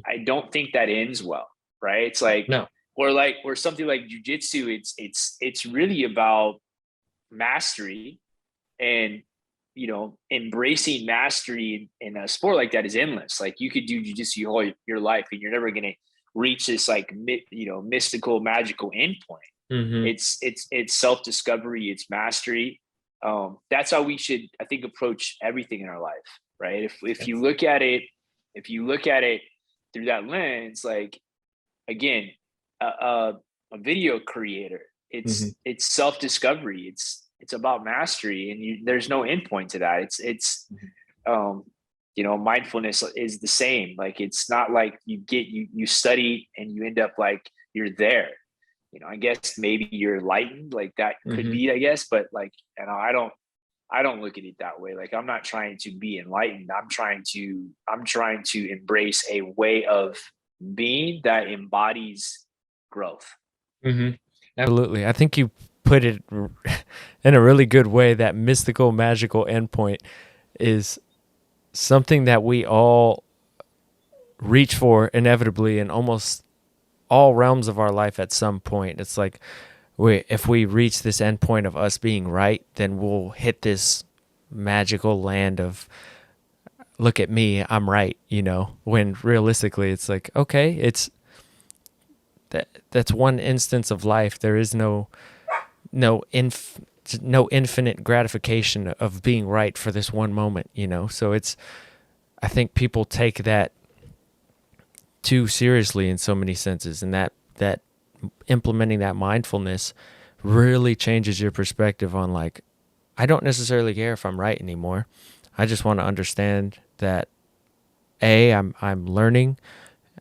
I don't think that ends well, right? It's like, or something like jujitsu. It's really about mastery, and, you know, embracing mastery in a sport like that is endless. Like you could do jujitsu all your life and you're never going to reach this like, you know, mystical, magical endpoint. It's self-discovery, it's mastery. That's how we should, I think, approach everything in our life, right? If you look at it through that lens, like, again, a video creator, it's self-discovery, it's about mastery, and there's no endpoint to that. It's you know, mindfulness is the same. Like, it's not like you study and you end up like you're there. You know, I guess maybe you're enlightened, like that could be, I guess, but like, you know, I don't look at it that way. Like, I'm not trying to be enlightened. I'm trying to embrace a way of being that embodies growth. Absolutely. I think you put it in a really good way, that mystical, magical endpoint. is something that we all reach for inevitably in almost all realms of our life at some point. It's like if we reach this end point of us being right, then we'll hit this magical land of, look at me, I'm right, when realistically it's like, okay, that's one instance of life. There is no infinite gratification of being right for this one moment, So I think people take that too seriously in so many senses, and that implementing that mindfulness really changes your perspective on, like, I don't necessarily care if I'm right anymore. I just want to understand that I'm learning,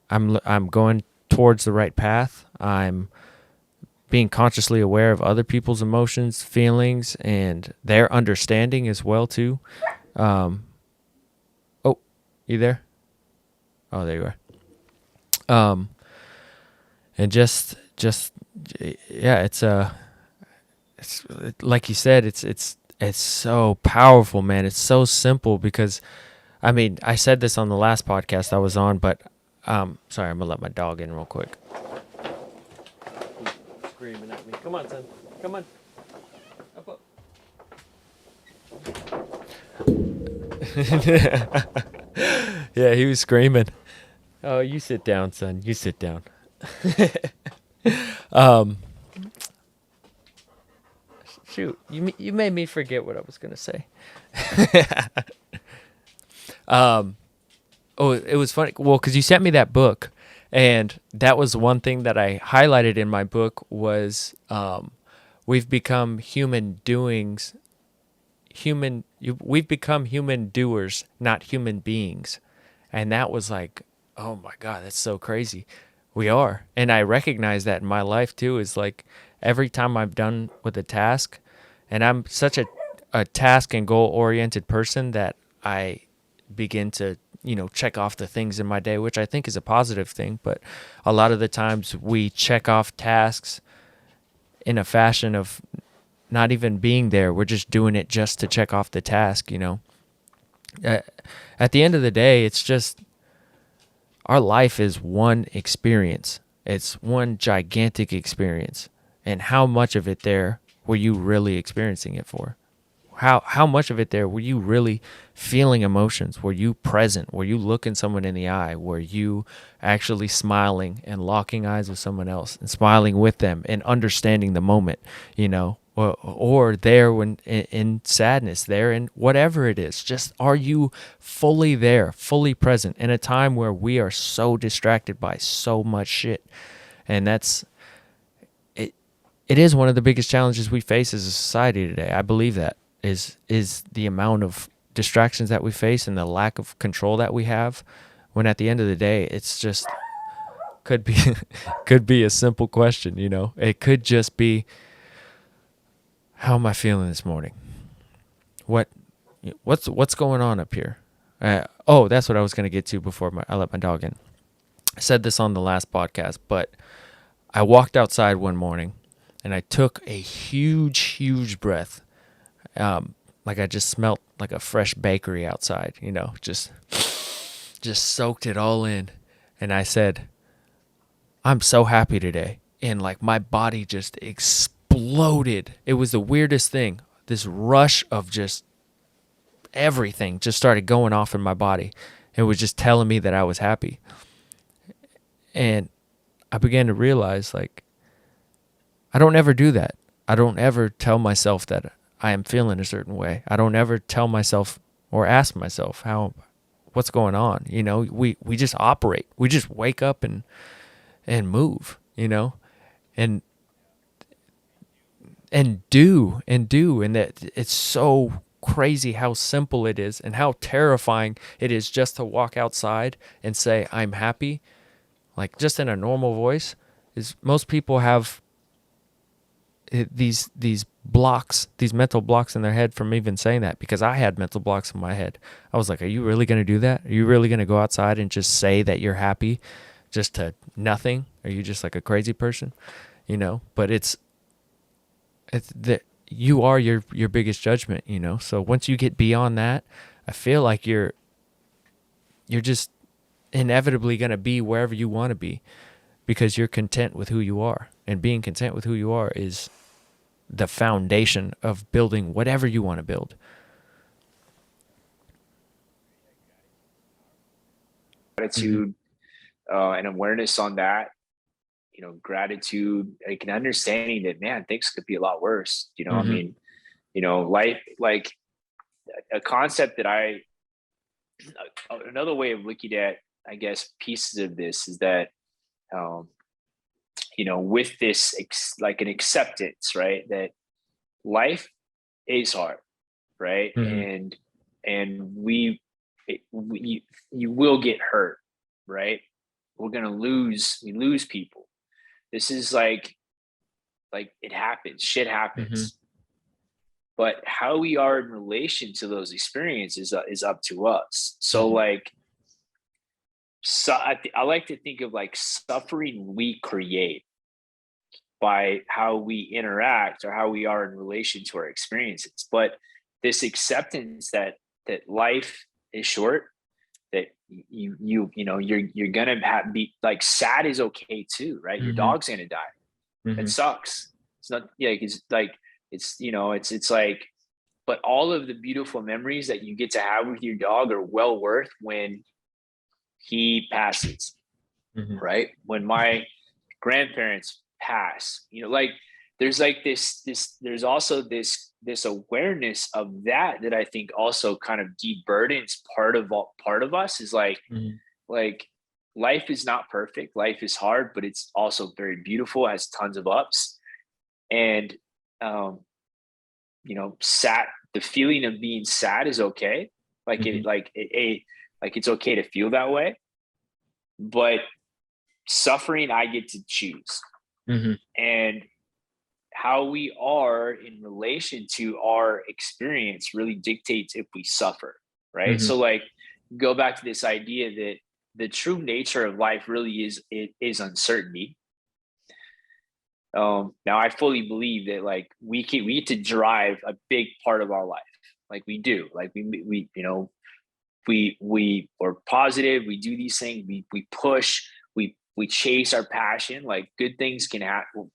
I'm going towards the right path. I'm being consciously aware of other people's emotions, feelings, and their understanding as well too. Oh, you there? Oh, there you are. And just yeah, it's like you said, it's so powerful, man. It's so simple because, I mean, I said this on the last podcast I was on, but sorry, I'm gonna let my dog in real quick. He's screaming at me. Come on, son. Come on. Up. Yeah, he was screaming. Oh, you sit down, son. You sit down. Shoot, you made me forget what I was gonna say. Oh, it was funny. Well, because you sent me that book, and that was one thing that I highlighted in my book was we've become human doings. We've become human doers, not human beings, and that was like, oh my God, that's so crazy. We are, and I recognize that in my life too. Is like every time I'm done with a task, and I'm such a task and goal oriented person that I begin to check off the things in my day, which I think is a positive thing. But a lot of the times we check off tasks in a fashion of not even being there. We're just doing it just to check off the task. At the end of the day, it's just our life is one experience. It's one gigantic experience. And how much of it there were you really experiencing it for? How much of it there were you really feeling emotions? Were you present? Were you looking someone in the eye? Were you actually smiling and locking eyes with someone else and smiling with them and understanding the moment, or there when in sadness, there in whatever it is? Just, are you fully there, fully present in a time where we are so distracted by so much shit? And that's it. It is one of the biggest challenges we face as a society today. I believe that is the amount of distractions that we face and the lack of control that we have, when at the end of the day, it's just could be a simple question. It could just be, how am I feeling this morning? What's going on up here? That's what I was going to get to before I let my dog in. I said this on the last podcast, but I walked outside one morning and I took a huge breath. Like I just smelt like a fresh bakery outside, just soaked it all in. And I said, I'm so happy today. And like my body just exploded. It was the weirdest thing. This rush of just everything just started going off in my body. It was just telling me that I was happy. And I began to realize, like, I don't ever do that. I don't ever tell myself that I am feeling a certain way. I don't ever tell myself or ask myself what's going on. We just operate. We just wake up and move, and do. And that it's so crazy how simple it is and how terrifying it is just to walk outside and say, I'm happy, like just in a normal voice. Is most people have these blocks, these mental blocks in their head from even saying that, because I had mental blocks in my head. I was like, are you really going to do that? Are you really going to go outside and just say that you're happy just to nothing? Are you just like a crazy person? But it's that you are your biggest judgment, so once you get beyond that, I feel like you're just inevitably going to be wherever you want to be because you're content with who you are. And being content with who you are is the foundation of building whatever you want to build. Gratitude, and awareness on that, gratitude, like an understanding that, man, things could be a lot worse. I mean, life, like a concept that another way of looking at, I guess, pieces of this is that, with this, like an acceptance, right? That life is hard, right? And you will get hurt, right? We lose people. This is like it happens, shit happens. But how we are in relation to those experiences is up to us. So I like to think of like suffering we create by how we interact or how we are in relation to our experiences. But this acceptance that life is short, that you're gonna be like, sad is okay too, right? Your dog's gonna die. It sucks. It's not it's like, but all of the beautiful memories that you get to have with your dog are well worth when he passes, right? When my grandparents pass, there's like there's also this awareness of that I think also kind of deburdens part of us, is like life is not perfect, life is hard, but it's also very beautiful, has tons of ups. And sad, the feeling of being sad is okay, it's okay to feel that way, but suffering I get to choose. And how we are in relation to our experience really dictates if we suffer, right? So go back to this idea that the true nature of life really is uncertainty. Now I fully believe that we get to drive a big part of our life. Like we do, we are positive, we do these things, we push, we chase our passion, like good things can happen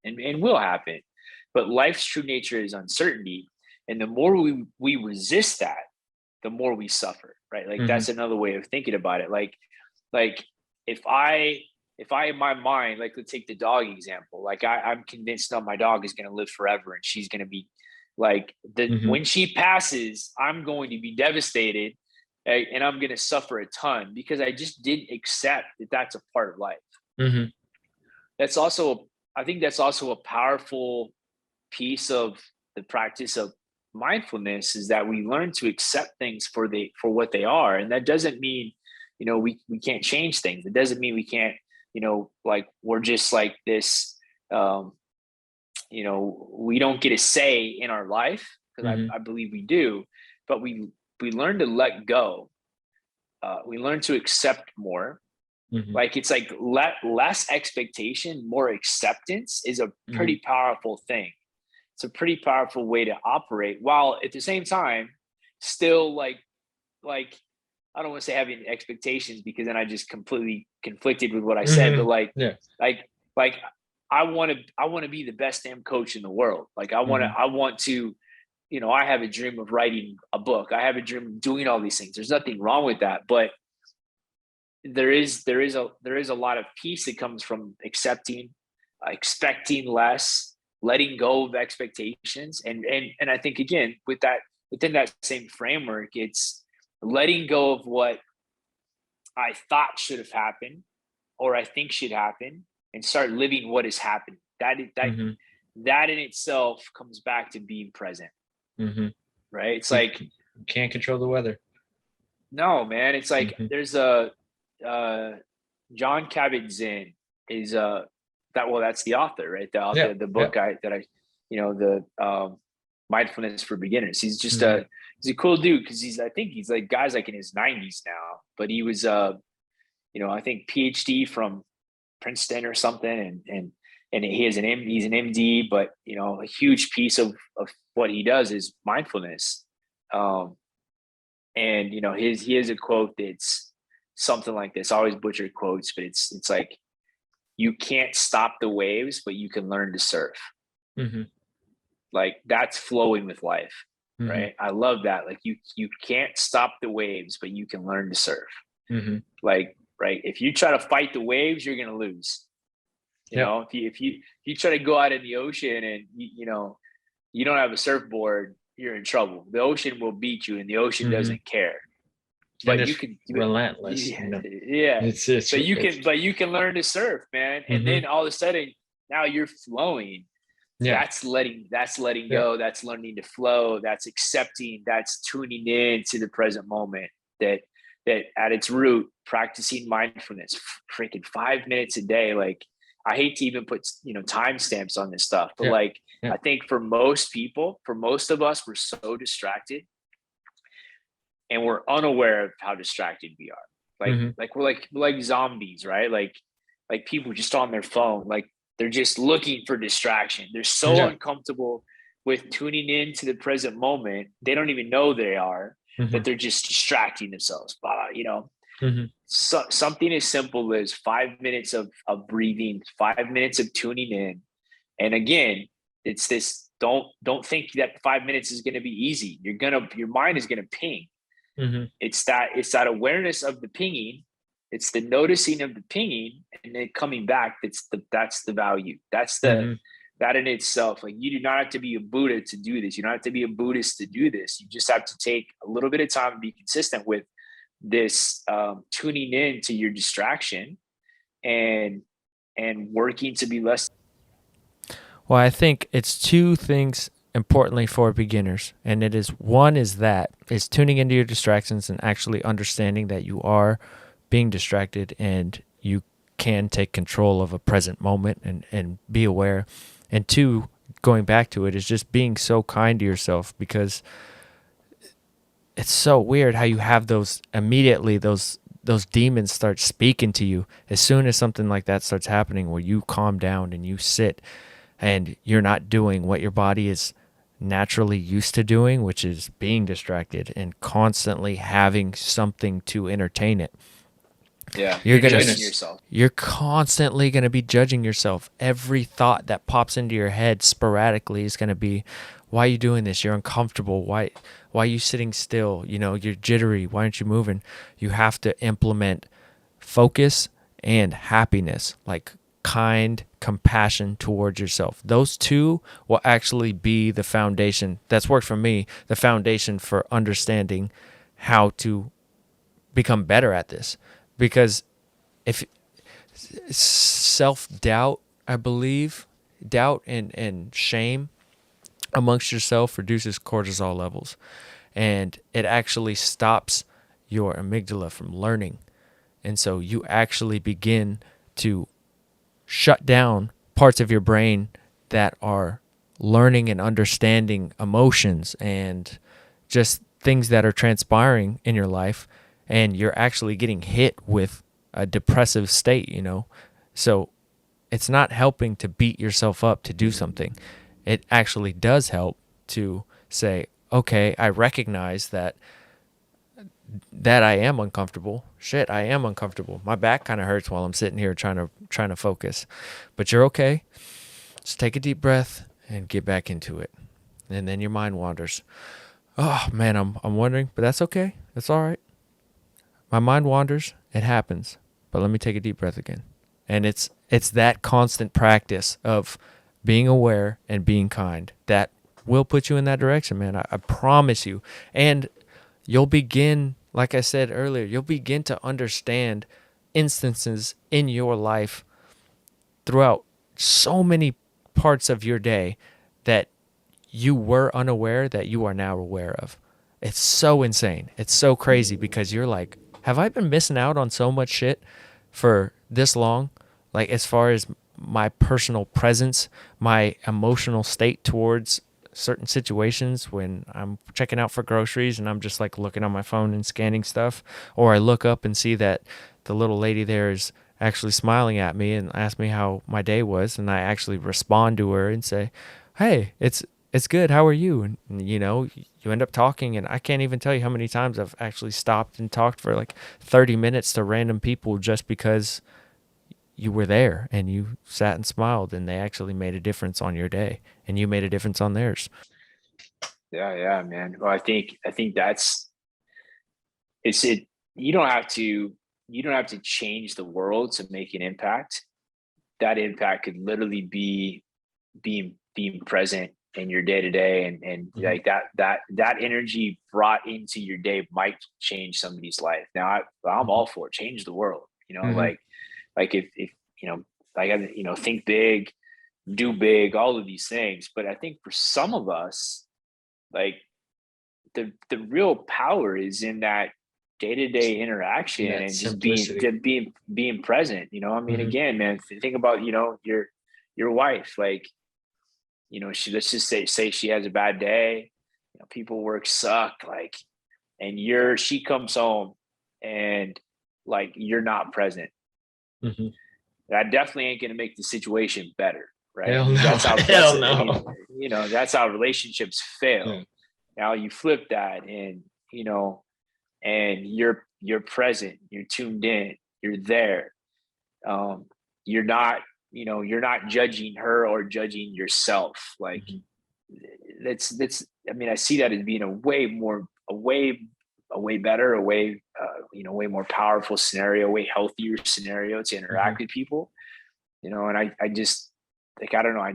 and will happen. But life's true nature is uncertainty. And the more we resist that, the more we suffer, right? That's another way of thinking about it. Like if I in my mind, let's take the dog example, I'm convinced that my dog is going to live forever and she's going to be when she passes, I'm going to be devastated, and I'm going to suffer a ton because I just didn't accept that that's a part of life. I think that's also a powerful piece of the practice of mindfulness, is that we learn to accept things for what they are. And that doesn't mean, we can't change things. It doesn't mean we can't, we're just like this, we don't get a say in our life, because I believe we do, but we learn to let go. We learn to accept more. It's like less expectation, more acceptance is a pretty powerful thing. It's a pretty powerful way to operate, while at the same time still I don't want to say having expectations, because then I just completely conflicted with what I said, but I want to be the best damn coach in the world. I want to, I have a dream of writing a book. I have a dream of doing all these things. There's nothing wrong with that, but there is a lot of peace that comes from accepting, expecting less, letting go of expectations. And I think, again, within that same framework, it's letting go of what I thought should have happened or I think should happen, and start living what is happening. That in itself comes back to being present. Right? It's you can't control the weather. No, man. It's there's a John Kabat-Zinn is that's the author, right? The author of the book the Mindfulness for Beginners. He's just he's a cool dude, because I think he's guy's in his 90s now, but he was I think PhD from Princeton or something, and he's an MD, but a huge piece of what he does is mindfulness. And he has a quote that's something like this. I always butcher quotes, but it's like, you can't stop the waves, but you can learn to surf. Mm-hmm. Like, that's flowing with life, Mm-hmm. right? I love that. Like, you can't stop the waves, but you can learn to surf. Mm-hmm. Like, right, if you try to fight the waves, you're gonna lose. If you try to go out in the ocean and you don't have a surfboard, you're in trouble. The ocean will beat you, and the ocean Mm-hmm. doesn't care. And But it's you can, relentless. yeah. It's But you can learn to surf, man. And mm-hmm. then all of a sudden, now you're flowing. Yeah. That's letting go. That's learning to flow. That's accepting. That's tuning in to the present moment. That at its root, practicing mindfulness, freaking 5 minutes a day. Like, I hate to even put timestamps on this stuff, but I think for most people, for most of us, we're so distracted, and we're unaware of how distracted we are. Like we're like zombies, right? Like people just on their phone, like they're just looking for distraction. They're so uncomfortable with tuning in to the present moment. They don't even know they are, that they're just distracting themselves. So something as simple as 5 minutes of breathing, 5 minutes of tuning in. And again, it's this, don't think that 5 minutes is going to be easy. Your mind is going to ping. Mm-hmm. It's that awareness of the pinging. It's the noticing of the pinging and then coming back. That's the value. That's that in itself. Like, you do not have to be a Buddha to do this. You don't have to be a Buddhist to do this. You just have to take a little bit of time and be consistent with this, tuning in to your distraction and working to be less. Well, I think it's two things importantly for beginners, and it is, one is tuning into your distractions and actually understanding that you are being distracted and you can take control of a present moment and be aware. And two, going back to it, is just being so kind to yourself, because it's so weird how you have those demons start speaking to you as soon as something like that starts happening, where you calm down and you sit and you're not doing what your body is naturally used to doing, which is being distracted and constantly having something to entertain it. Yeah, you're judging yourself. You're constantly going to be judging yourself. Every thought that pops into your head sporadically is going to be, why are you doing this? You're uncomfortable. Why are you sitting still? You're jittery. Why aren't you moving? You have to implement focus and happiness, like kind compassion towards yourself. Those two will actually be the foundation. That's worked for me, the foundation for understanding how to become better at this. Because if self-doubt, I believe, doubt and shame amongst yourself reduces cortisol levels, and it actually stops your amygdala from learning. And so you actually begin to shut down parts of your brain that are learning and understanding emotions and just things that are transpiring in your life, and you're actually getting hit with a depressive state, So it's not helping to beat yourself up to do something. It actually does help to say, okay, I recognize that I am uncomfortable. Shit, I am uncomfortable. My back kind of hurts while I'm sitting here trying to focus. But you're okay. Just take a deep breath and get back into it. And then your mind wanders. Oh man, I'm wondering, but that's okay. That's all right. My mind wanders. It happens. But let me take a deep breath again. And it's that constant practice of being aware and being kind that will put you in that direction, man. I promise you. And you'll begin, like I said earlier, you'll begin to understand instances in your life throughout so many parts of your day that you were unaware that you are now aware of. It's so insane. It's so crazy, because you're like, have I been missing out on so much shit for this long? Like, as far as my personal presence, my emotional state towards certain situations, when I'm checking out for groceries and I'm just like looking on my phone and scanning stuff, or I look up and see that the little lady there is actually smiling at me and ask me how my day was, and I actually respond to her and say, hey, it's It's good. How are you? And you end up talking, and I can't even tell you how many times I've actually stopped and talked for like 30 minutes to random people just because you were there and you sat and smiled, and they actually made a difference on your day, and you made a difference on theirs. Yeah, man. Well, I think that's it. You don't have to change the world to make an impact. That impact could literally be being present in your day to day, and like that energy brought into your day might change somebody's life. Now, I'm all for it. Change the world. Mm-hmm. Like if like think big, do big, all of these things. But I think for some of us, like the real power is in that day-to-day interaction That and just simplicity. being present. I mean, Mm-hmm. again, man, think about your wife. Like, she, let's just say she has a bad day. People work suck, like, and she comes home and like you're not present. Mm-hmm. That definitely ain't gonna make the situation better, right? I Hell mean, no. Hell no. that's how relationships fail. Yeah. Now you flip that, and you're present, you're tuned in, you're there. You're not, you're not judging her or judging yourself. Like, Mm-hmm. that's I mean, I see that as being a way better, way more powerful scenario, way healthier scenario to Mm-hmm. interact with people. And I just, like, I don't know, I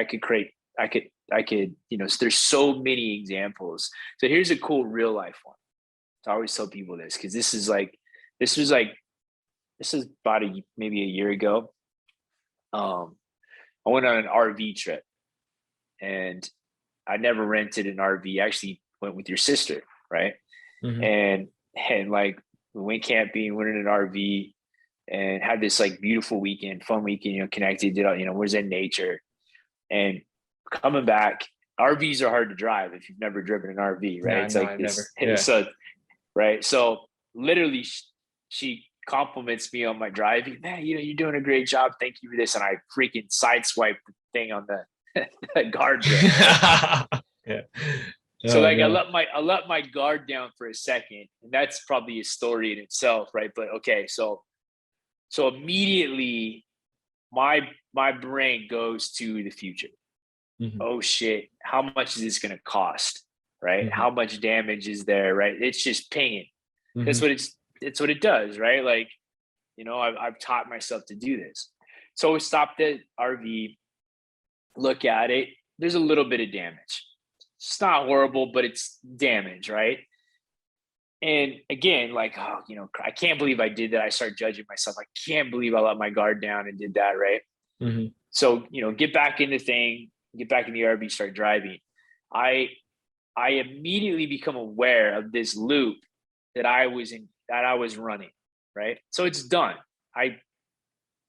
could create, I could, there's so many examples. So here's a cool real life one. So I always tell people this, because this was like this is about maybe a year ago. I went on an RV trip, and I never rented an RV. I actually went with your sister, right? Mm-hmm. And like, we went camping, went in an RV, and had this like beautiful weekend, fun weekend. Connected, was in nature, and coming back. RVs are hard to drive if you've never driven an RV, right? No, It's no, like I've never. this, Yeah. so right. So literally, she compliments me on my driving. Man, you're doing a great job. Thank you for this. And I freaking sideswiped the thing on the, the guardrail, right? Yeah. So Oh like, I no. let my guard down for a second, and that's probably a story in itself, right? But okay, so immediately my brain goes to the future. Mm-hmm. Oh shit, how much is this going to cost, right? Mm-hmm. How much damage is there, right? It's just pinging. Mm-hmm. It's what it does, right? Like, I've taught myself to do this. So we stop the RV, look at it. There's a little bit of damage. It's not horrible, but it's damage, right? And again, like, oh, I can't believe I did that. I start judging myself. I can't believe I let my guard down and did that, right? Mm-hmm. So, get back in the thing, get back in the RV, start driving. I I immediately become aware of this loop that I was running, right? So it's done.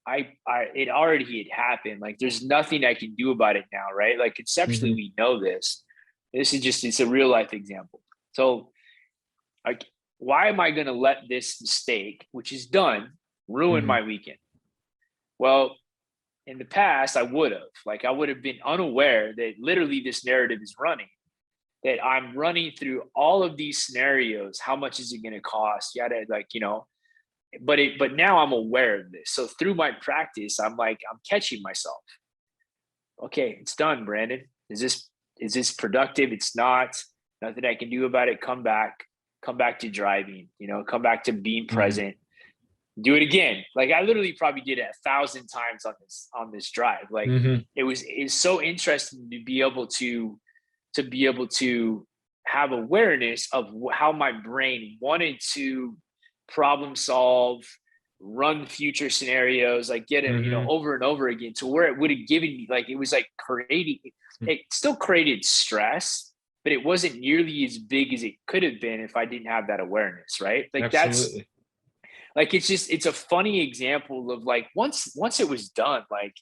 It already had happened. Like, there's nothing I can do about it now, right? Like, conceptually, Mm-hmm. we know this. It's a real life example. So, like, why am I going to let this mistake, which is done, ruin Mm-hmm. my weekend? Well, in the past, I would have been unaware that literally this narrative is running, that I'm running through all of these scenarios. How much is it going to cost? Yada, but now I'm aware of this. So through my practice, I'm catching myself. Okay, it's done, Brandon. Is this productive? It's not. Nothing I can do about it. Come back to driving, come back to being Mm-hmm. present. Do it again. Like, I literally probably did it 1,000 times on this drive. Like, Mm-hmm. it's so interesting to be able to have awareness of how my brain wanted to problem solve, run future scenarios, like get it, Mm-hmm. over and over again, to where it would have given me, like, it was like creating, it still created stress, but it wasn't nearly as big as it could have been if I didn't have that awareness, right? Like, that's Absolutely. like, it's a funny example of, like, once it was done, like,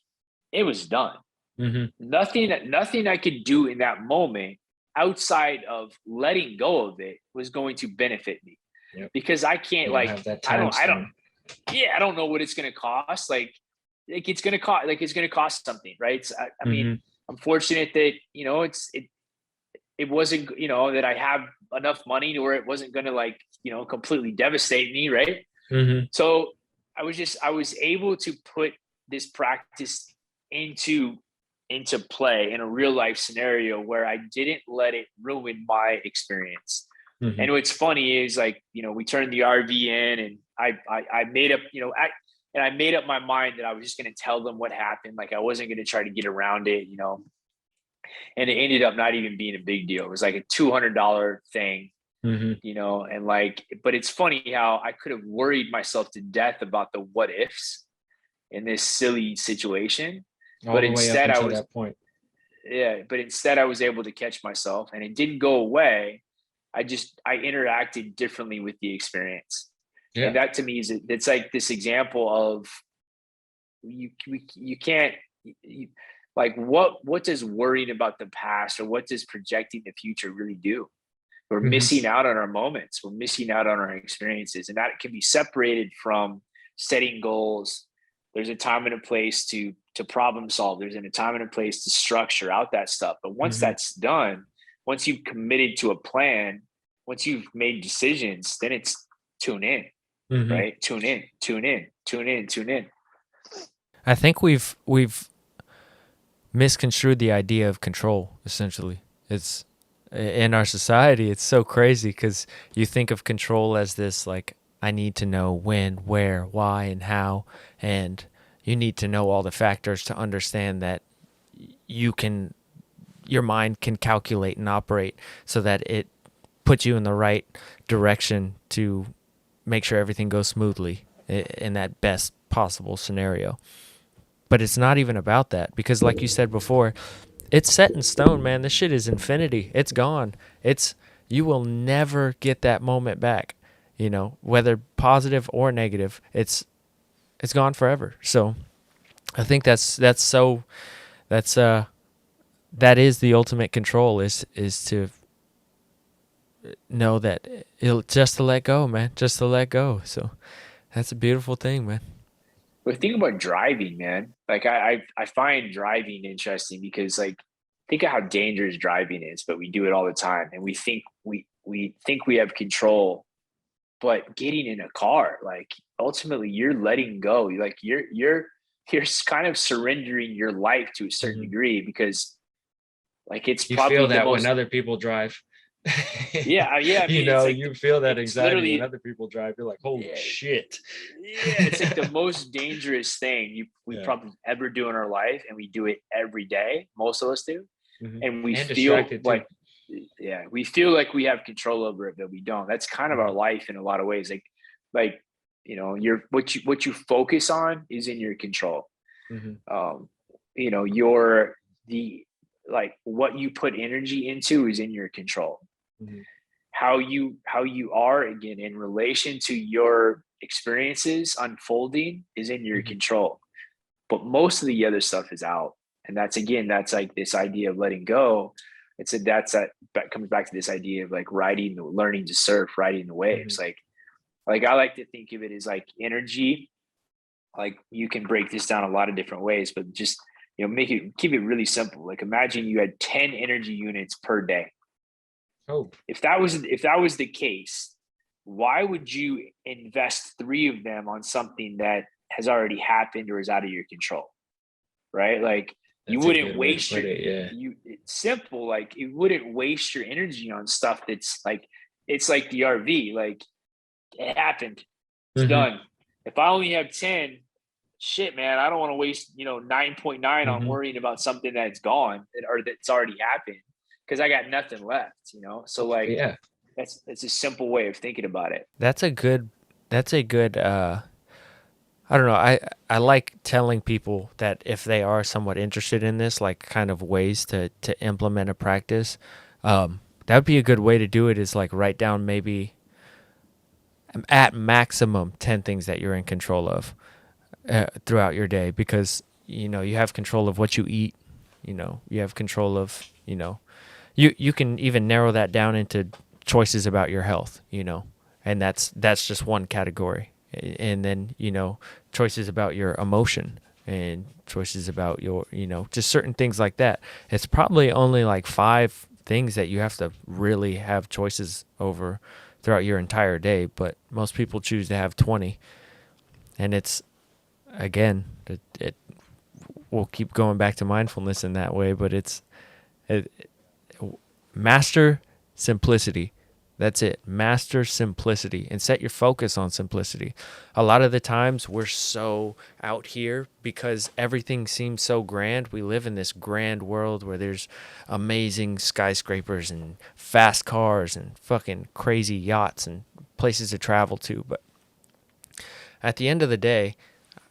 it was done. Mm-hmm. Nothing I could do in that moment outside of letting go of it was going to benefit me. Yep. Because I can't, You don't like, have that I time don't stamp. yeah, I don't know what it's going to cost. Like, it's going to cost something, right? I mean, Mm-hmm. I'm fortunate that, it wasn't, that I have enough money to where it wasn't going to like, completely devastate me. Right. Mm-hmm. So I was able to put this practice into play in a real life scenario where I didn't let it ruin my experience. Mm-hmm. And what's funny is like, we turned the RV in, and I made up, and I made up my mind that I was just going to tell them what happened. Like I wasn't going to try to get around it, and it ended up not even being a big deal. It was like a $200 thing, Mm-hmm. and like, but it's funny how I could have worried myself to death about the what ifs in this silly situation. All But the way up instead until that point. but instead I was able to catch myself, and it didn't go away. I interacted differently with the experience. Yeah. And that to me it's like this example of you can't, like what does worrying about the past or what does projecting the future really do? We're Mm-hmm. missing out on our moments. We're missing out on our experiences, and that can be separated from setting goals. There's a time and a place to problem solve. There's a time and a place to structure out that stuff. But once Mm-hmm. that's done, once you've committed to a plan, once you've made decisions, then it's tune in, Mm-hmm. right? Tune in. I think we've misconstrued the idea of control. Essentially, it's in our society. It's so crazy because you think of control as this like, I need to know when, where, why, and how, and you need to know all the factors to understand that your mind can calculate and operate so that it puts you in the right direction to make sure everything goes smoothly in that best possible scenario. But it's not even about that, because like you said before, it's set in stone, man. This shit is infinity. It's gone. You will never get that moment back, whether positive or negative. It's gone forever. So I think that is the ultimate control, is to know that just to let go, man, just to let go. So that's a beautiful thing, man. But think about driving, man. Like I find driving interesting because like, think of how dangerous driving is, but we do it all the time. And we think we have control, but getting in a car, like ultimately you're letting go. Like you're kind of surrendering your life to a certain Mm-hmm. degree, because like it's You probably feel the that most, when other people drive. yeah. I mean, it's like you feel that it's anxiety literally, when other people drive. You're like, holy shit. Yeah, it's like the most dangerous thing we probably ever do in our life, and we do it every day. Most of us do, Mm-hmm. and we and feel distracted we feel like we have control over it, but we don't. That's kind of our life in a lot of ways. Like what you focus on is in your control. Mm-hmm. Your the like what you put energy into is in your control. Mm-hmm. How you are, again, in relation to your experiences unfolding is in your Mm-hmm. control, but most of the other stuff is out. And that's like this idea of letting go. That comes back to this idea of like learning to surf, riding the waves. Mm-hmm. Like I like to think of it as like energy. Like you can break this down a lot of different ways, but just keep it really simple. Like imagine you had 10 energy units per day. Oh, If that was the case, why would you invest 3 of them on something that has already happened or is out of your control? Right? Like you wouldn't waste it's simple. Like you wouldn't waste your energy on stuff that's like, it's like the RV. Like it happened, it's mm-hmm. done. If I only have 10, shit, man, I don't want to waste 9.9 mm-hmm. on worrying about something that's gone or that's already happened, because I got nothing left. So like, that's a simple way of thinking about it. That's a good I don't know. I like telling people that if they are somewhat interested in this, like kind of ways to implement a practice, that would be a good way to do it, is like write down maybe at maximum 10 things that you're in control of throughout your day, because you have control of what you eat, you have control of, you can even narrow that down into choices about your health, and that's just one category. And then choices about your emotion, and choices about your, just certain things like that. It's probably only like 5 things that you have to really have choices over throughout your entire day, but most people choose to have 20. And it's, again, it we'll keep going back to mindfulness in that way, but it, master simplicity. That's it. Master simplicity and set your focus on simplicity. A lot of the times we're so out here because everything seems so grand. We live in this grand world where there's amazing skyscrapers and fast cars and fucking crazy yachts and places to travel to. But at the end of the day,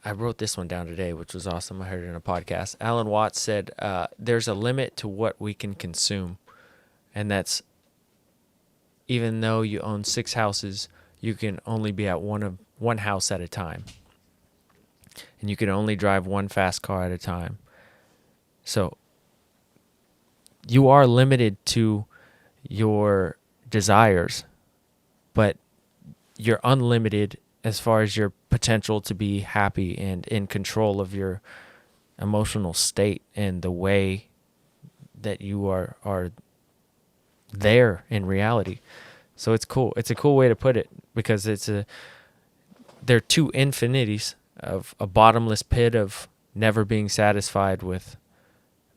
I wrote this one down today, which was awesome. I heard it in a podcast. Alan Watts said, there's a limit to what we can consume. And that's, even though you own 6 houses, you can only be at one house at a time. And you can only drive one fast car at a time. So you are limited to your desires, but you're unlimited as far as your potential to be happy and in control of your emotional state and the way that you are there in reality. So it's cool. It's a cool way to put it, because they're 2 infinities of a bottomless pit of never being satisfied with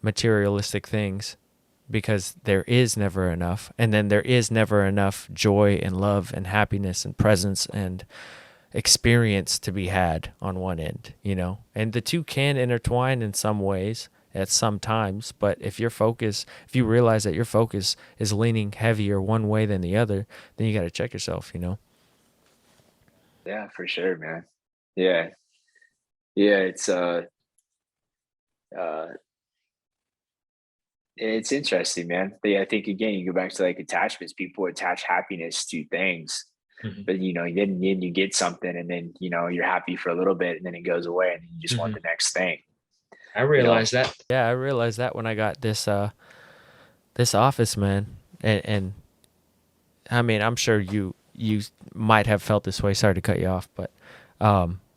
materialistic things, because there is never enough. And then there is never enough joy and love and happiness and presence and experience to be had on one end, and the 2 can intertwine in some ways at some times. But if you realize that your focus is leaning heavier one way than the other, then you got to check yourself. Yeah, for sure, man. Yeah. It's uh it's interesting, man. But yeah, I think again you go back to like attachments. People attach happiness to things, Mhm. but then you get something, and then you're happy for a little bit, and then it goes away, and then you just want Mhm. the next thing. I You know, realized that. Yeah, I realized that when I got this office, man. And I mean, I'm sure you might have felt this way. Sorry to cut you off, but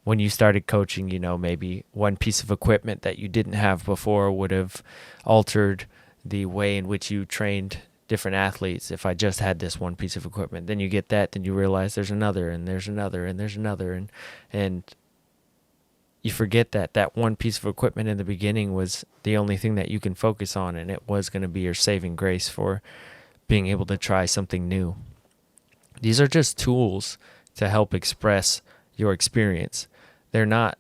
when you started coaching, maybe one piece of equipment that you didn't have before would have altered the way in which you trained different athletes. If I just had this one piece of equipment, then you get that, then you realize there's another, and there's another, and there's another, and you forget that one piece of equipment in the beginning was the only thing that you can focus on, and it was going to be your saving grace for being able to try something new. These are just tools to help express your experience. They're not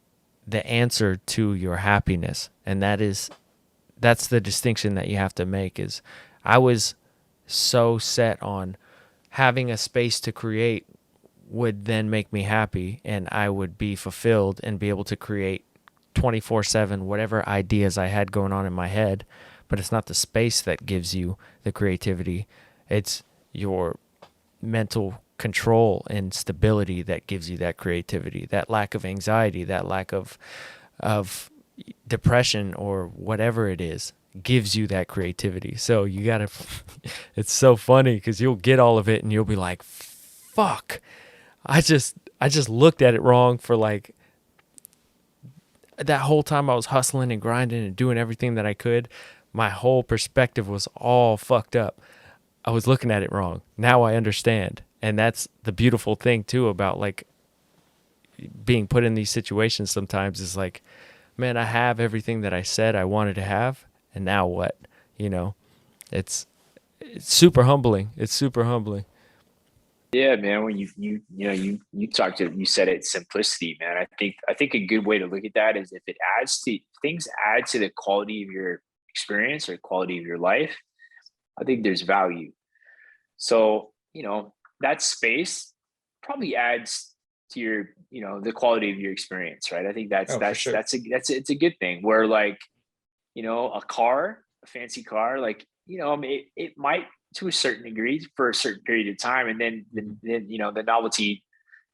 the answer to your happiness. And that's the distinction that you have to make. Is I was so set on having a space to create would then make me happy, and I would be fulfilled and be able to create 24/7 whatever ideas I had going on in my head. But it's not the space that gives you the creativity. It's your mental control and stability that gives you that creativity, that lack of anxiety, that lack of depression or whatever it is gives you that creativity. So you gotta it's so funny because you'll get all of it and you'll be like, fuck, I just looked at it wrong for like that whole time. I was hustling and grinding and doing everything that I could. My whole perspective was all fucked up. I was looking at it wrong. Now I understand. And that's the beautiful thing too about like being put in these situations sometimes is like, man, I have everything that I said I wanted to have, and now what? It's super humbling. It's super humbling. yeah, man. When you said it, simplicity, man. I think a good way to look at that is if it adds to things, add to the quality of your experience or quality of your life. I think there's value. So that space probably adds to your the quality of your experience, right? I think Oh, for sure. it's a good thing. Where like a fancy car, like I mean, it might to a certain degree for a certain period of time, and then the novelty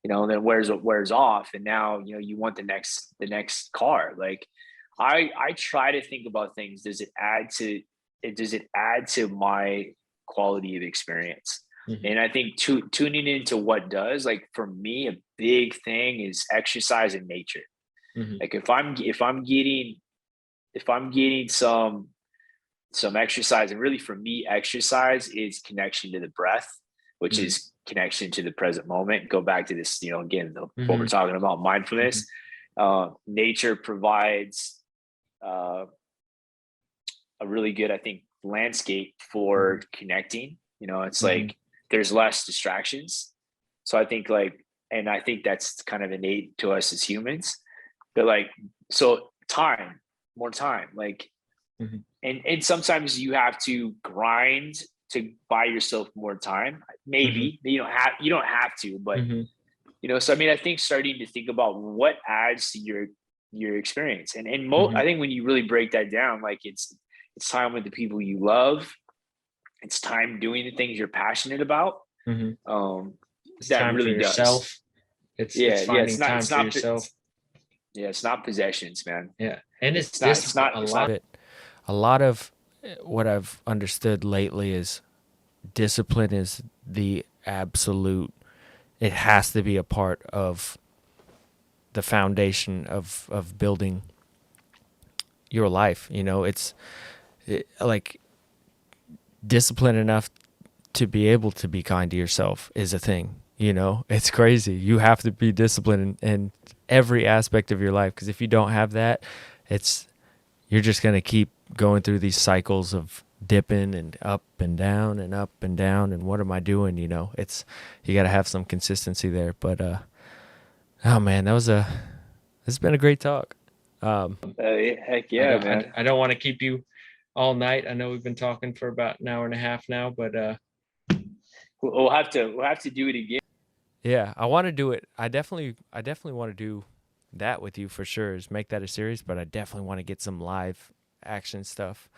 then wears off, and now you want the next car. Like I try to think about things. Does it add to my quality of experience? Mhm. And I think tuning into what does, like for me, a big thing is exercise in nature. Like if I'm getting some exercise, and really for me, exercise is connection to the breath, which is connection to the present moment. Go back to this, again, what we're talking about, mindfulness. Nature provides a really good, I think, landscape for connecting. It's like there's less distractions. So I think I think that's kind of innate to us as humans. But so more time, and sometimes you have to grind to buy yourself more time. Maybe you don't have to, but so I mean, I think starting to think about what adds to your experience, and I think when you really break that down, it's time with the people you love. It's time doing the things you're passionate about. It's that time really for yourself. It's finding time for yourself. Yeah, it's not possessions, man. Yeah, and it's not a lot of what I've understood lately is discipline is the absolute. It has to be a part of the foundation of building your life. It's like discipline enough to be able to be kind to yourself is a thing. It's crazy. You have to be disciplined in every aspect of your life, because if you don't have that, you're just going to keep going through these cycles of dipping and up and down and up and down, and what am I doing? You got to have some consistency there. But oh man, this has been a great talk. Heck yeah, man. I don't want to keep you all night. I know we've been talking for about an hour and a half now, but we'll have to do it again. Yeah, I want to do it. I definitely want to do that with you for sure, is make that a series, but I definitely want to get some live action stuff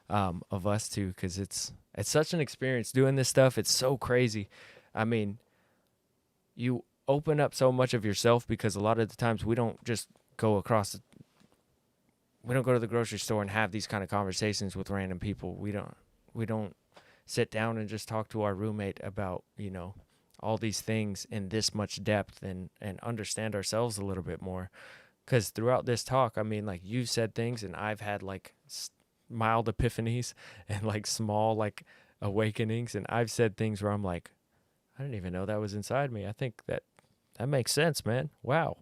of us too, because it's such an experience doing this stuff. It's so crazy. I mean, you open up so much of yourself, because a lot of the times we don't just go to the grocery store and have these kind of conversations with random people. We don't sit down and just talk to our roommate about all these things in this much depth, and understand ourselves a little bit more. Because throughout this talk, I mean, you've said things, and I've had mild epiphanies and small awakenings, and I've said things where I'm like, I didn't even know that was inside me. I think that makes sense, man. Wow.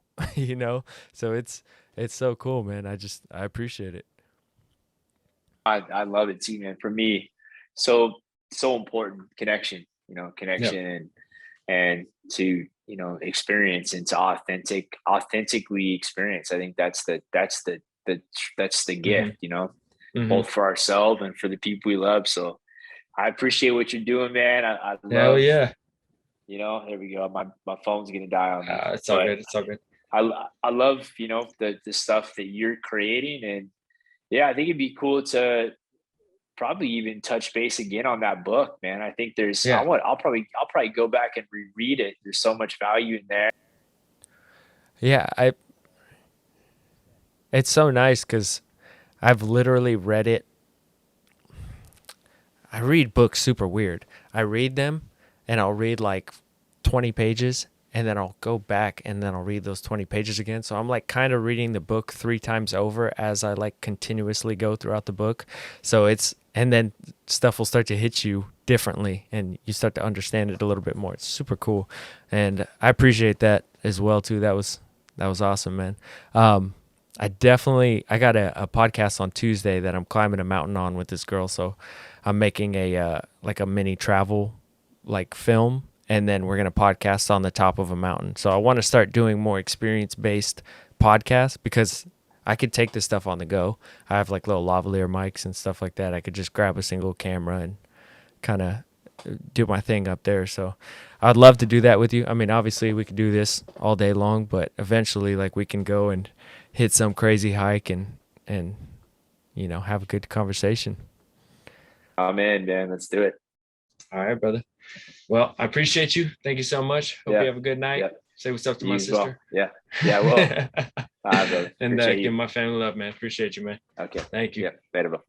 So it's so cool, man. I appreciate it. I love it too, man. For me, so important connection, and to experience, and to authentically experience. I think that's the gift, both for ourselves and for the people we love. So I appreciate what you're doing, man. I love. Hell yeah. Here we go. My phone's gonna die on me. It's all good. It's all good. I love the stuff that you're creating, and yeah, I think it'd be cool to probably even touch base again on that book, man. I think I'll probably go back and reread it. There's so much value in there. Yeah, it's so nice because I've literally read it. I read books super weird. I read them and I'll read 20 pages, and then I'll go back and then I'll read those 20 pages again. So I'm kind of reading the book 3 times over as I continuously go throughout the book. So and then stuff will start to hit you differently, and you start to understand it a little bit more. It's super cool. And I appreciate that as well too. That was awesome, man. I got a podcast on Tuesday that I'm climbing a mountain on with this girl. So I'm making a mini travel film, and then we're going to podcast on the top of a mountain. So I want to start doing more experience-based podcasts, because I could take this stuff on the go. I have little lavalier mics and stuff like that. I could just grab a single camera and kind of do my thing up there. So I'd love to do that with you. I mean, obviously we could do this all day long, but eventually we can go and hit some crazy hike and have a good conversation. I'm in, man. Let's do it. All right, brother. Well, I appreciate you. Thank you so much. Hope you have a good night. Yeah. Say what's up to my sister. Well. Yeah, well. All right, brother. And give my family love, man. Appreciate you, man. Okay. Thank you. Yeah, better, bro.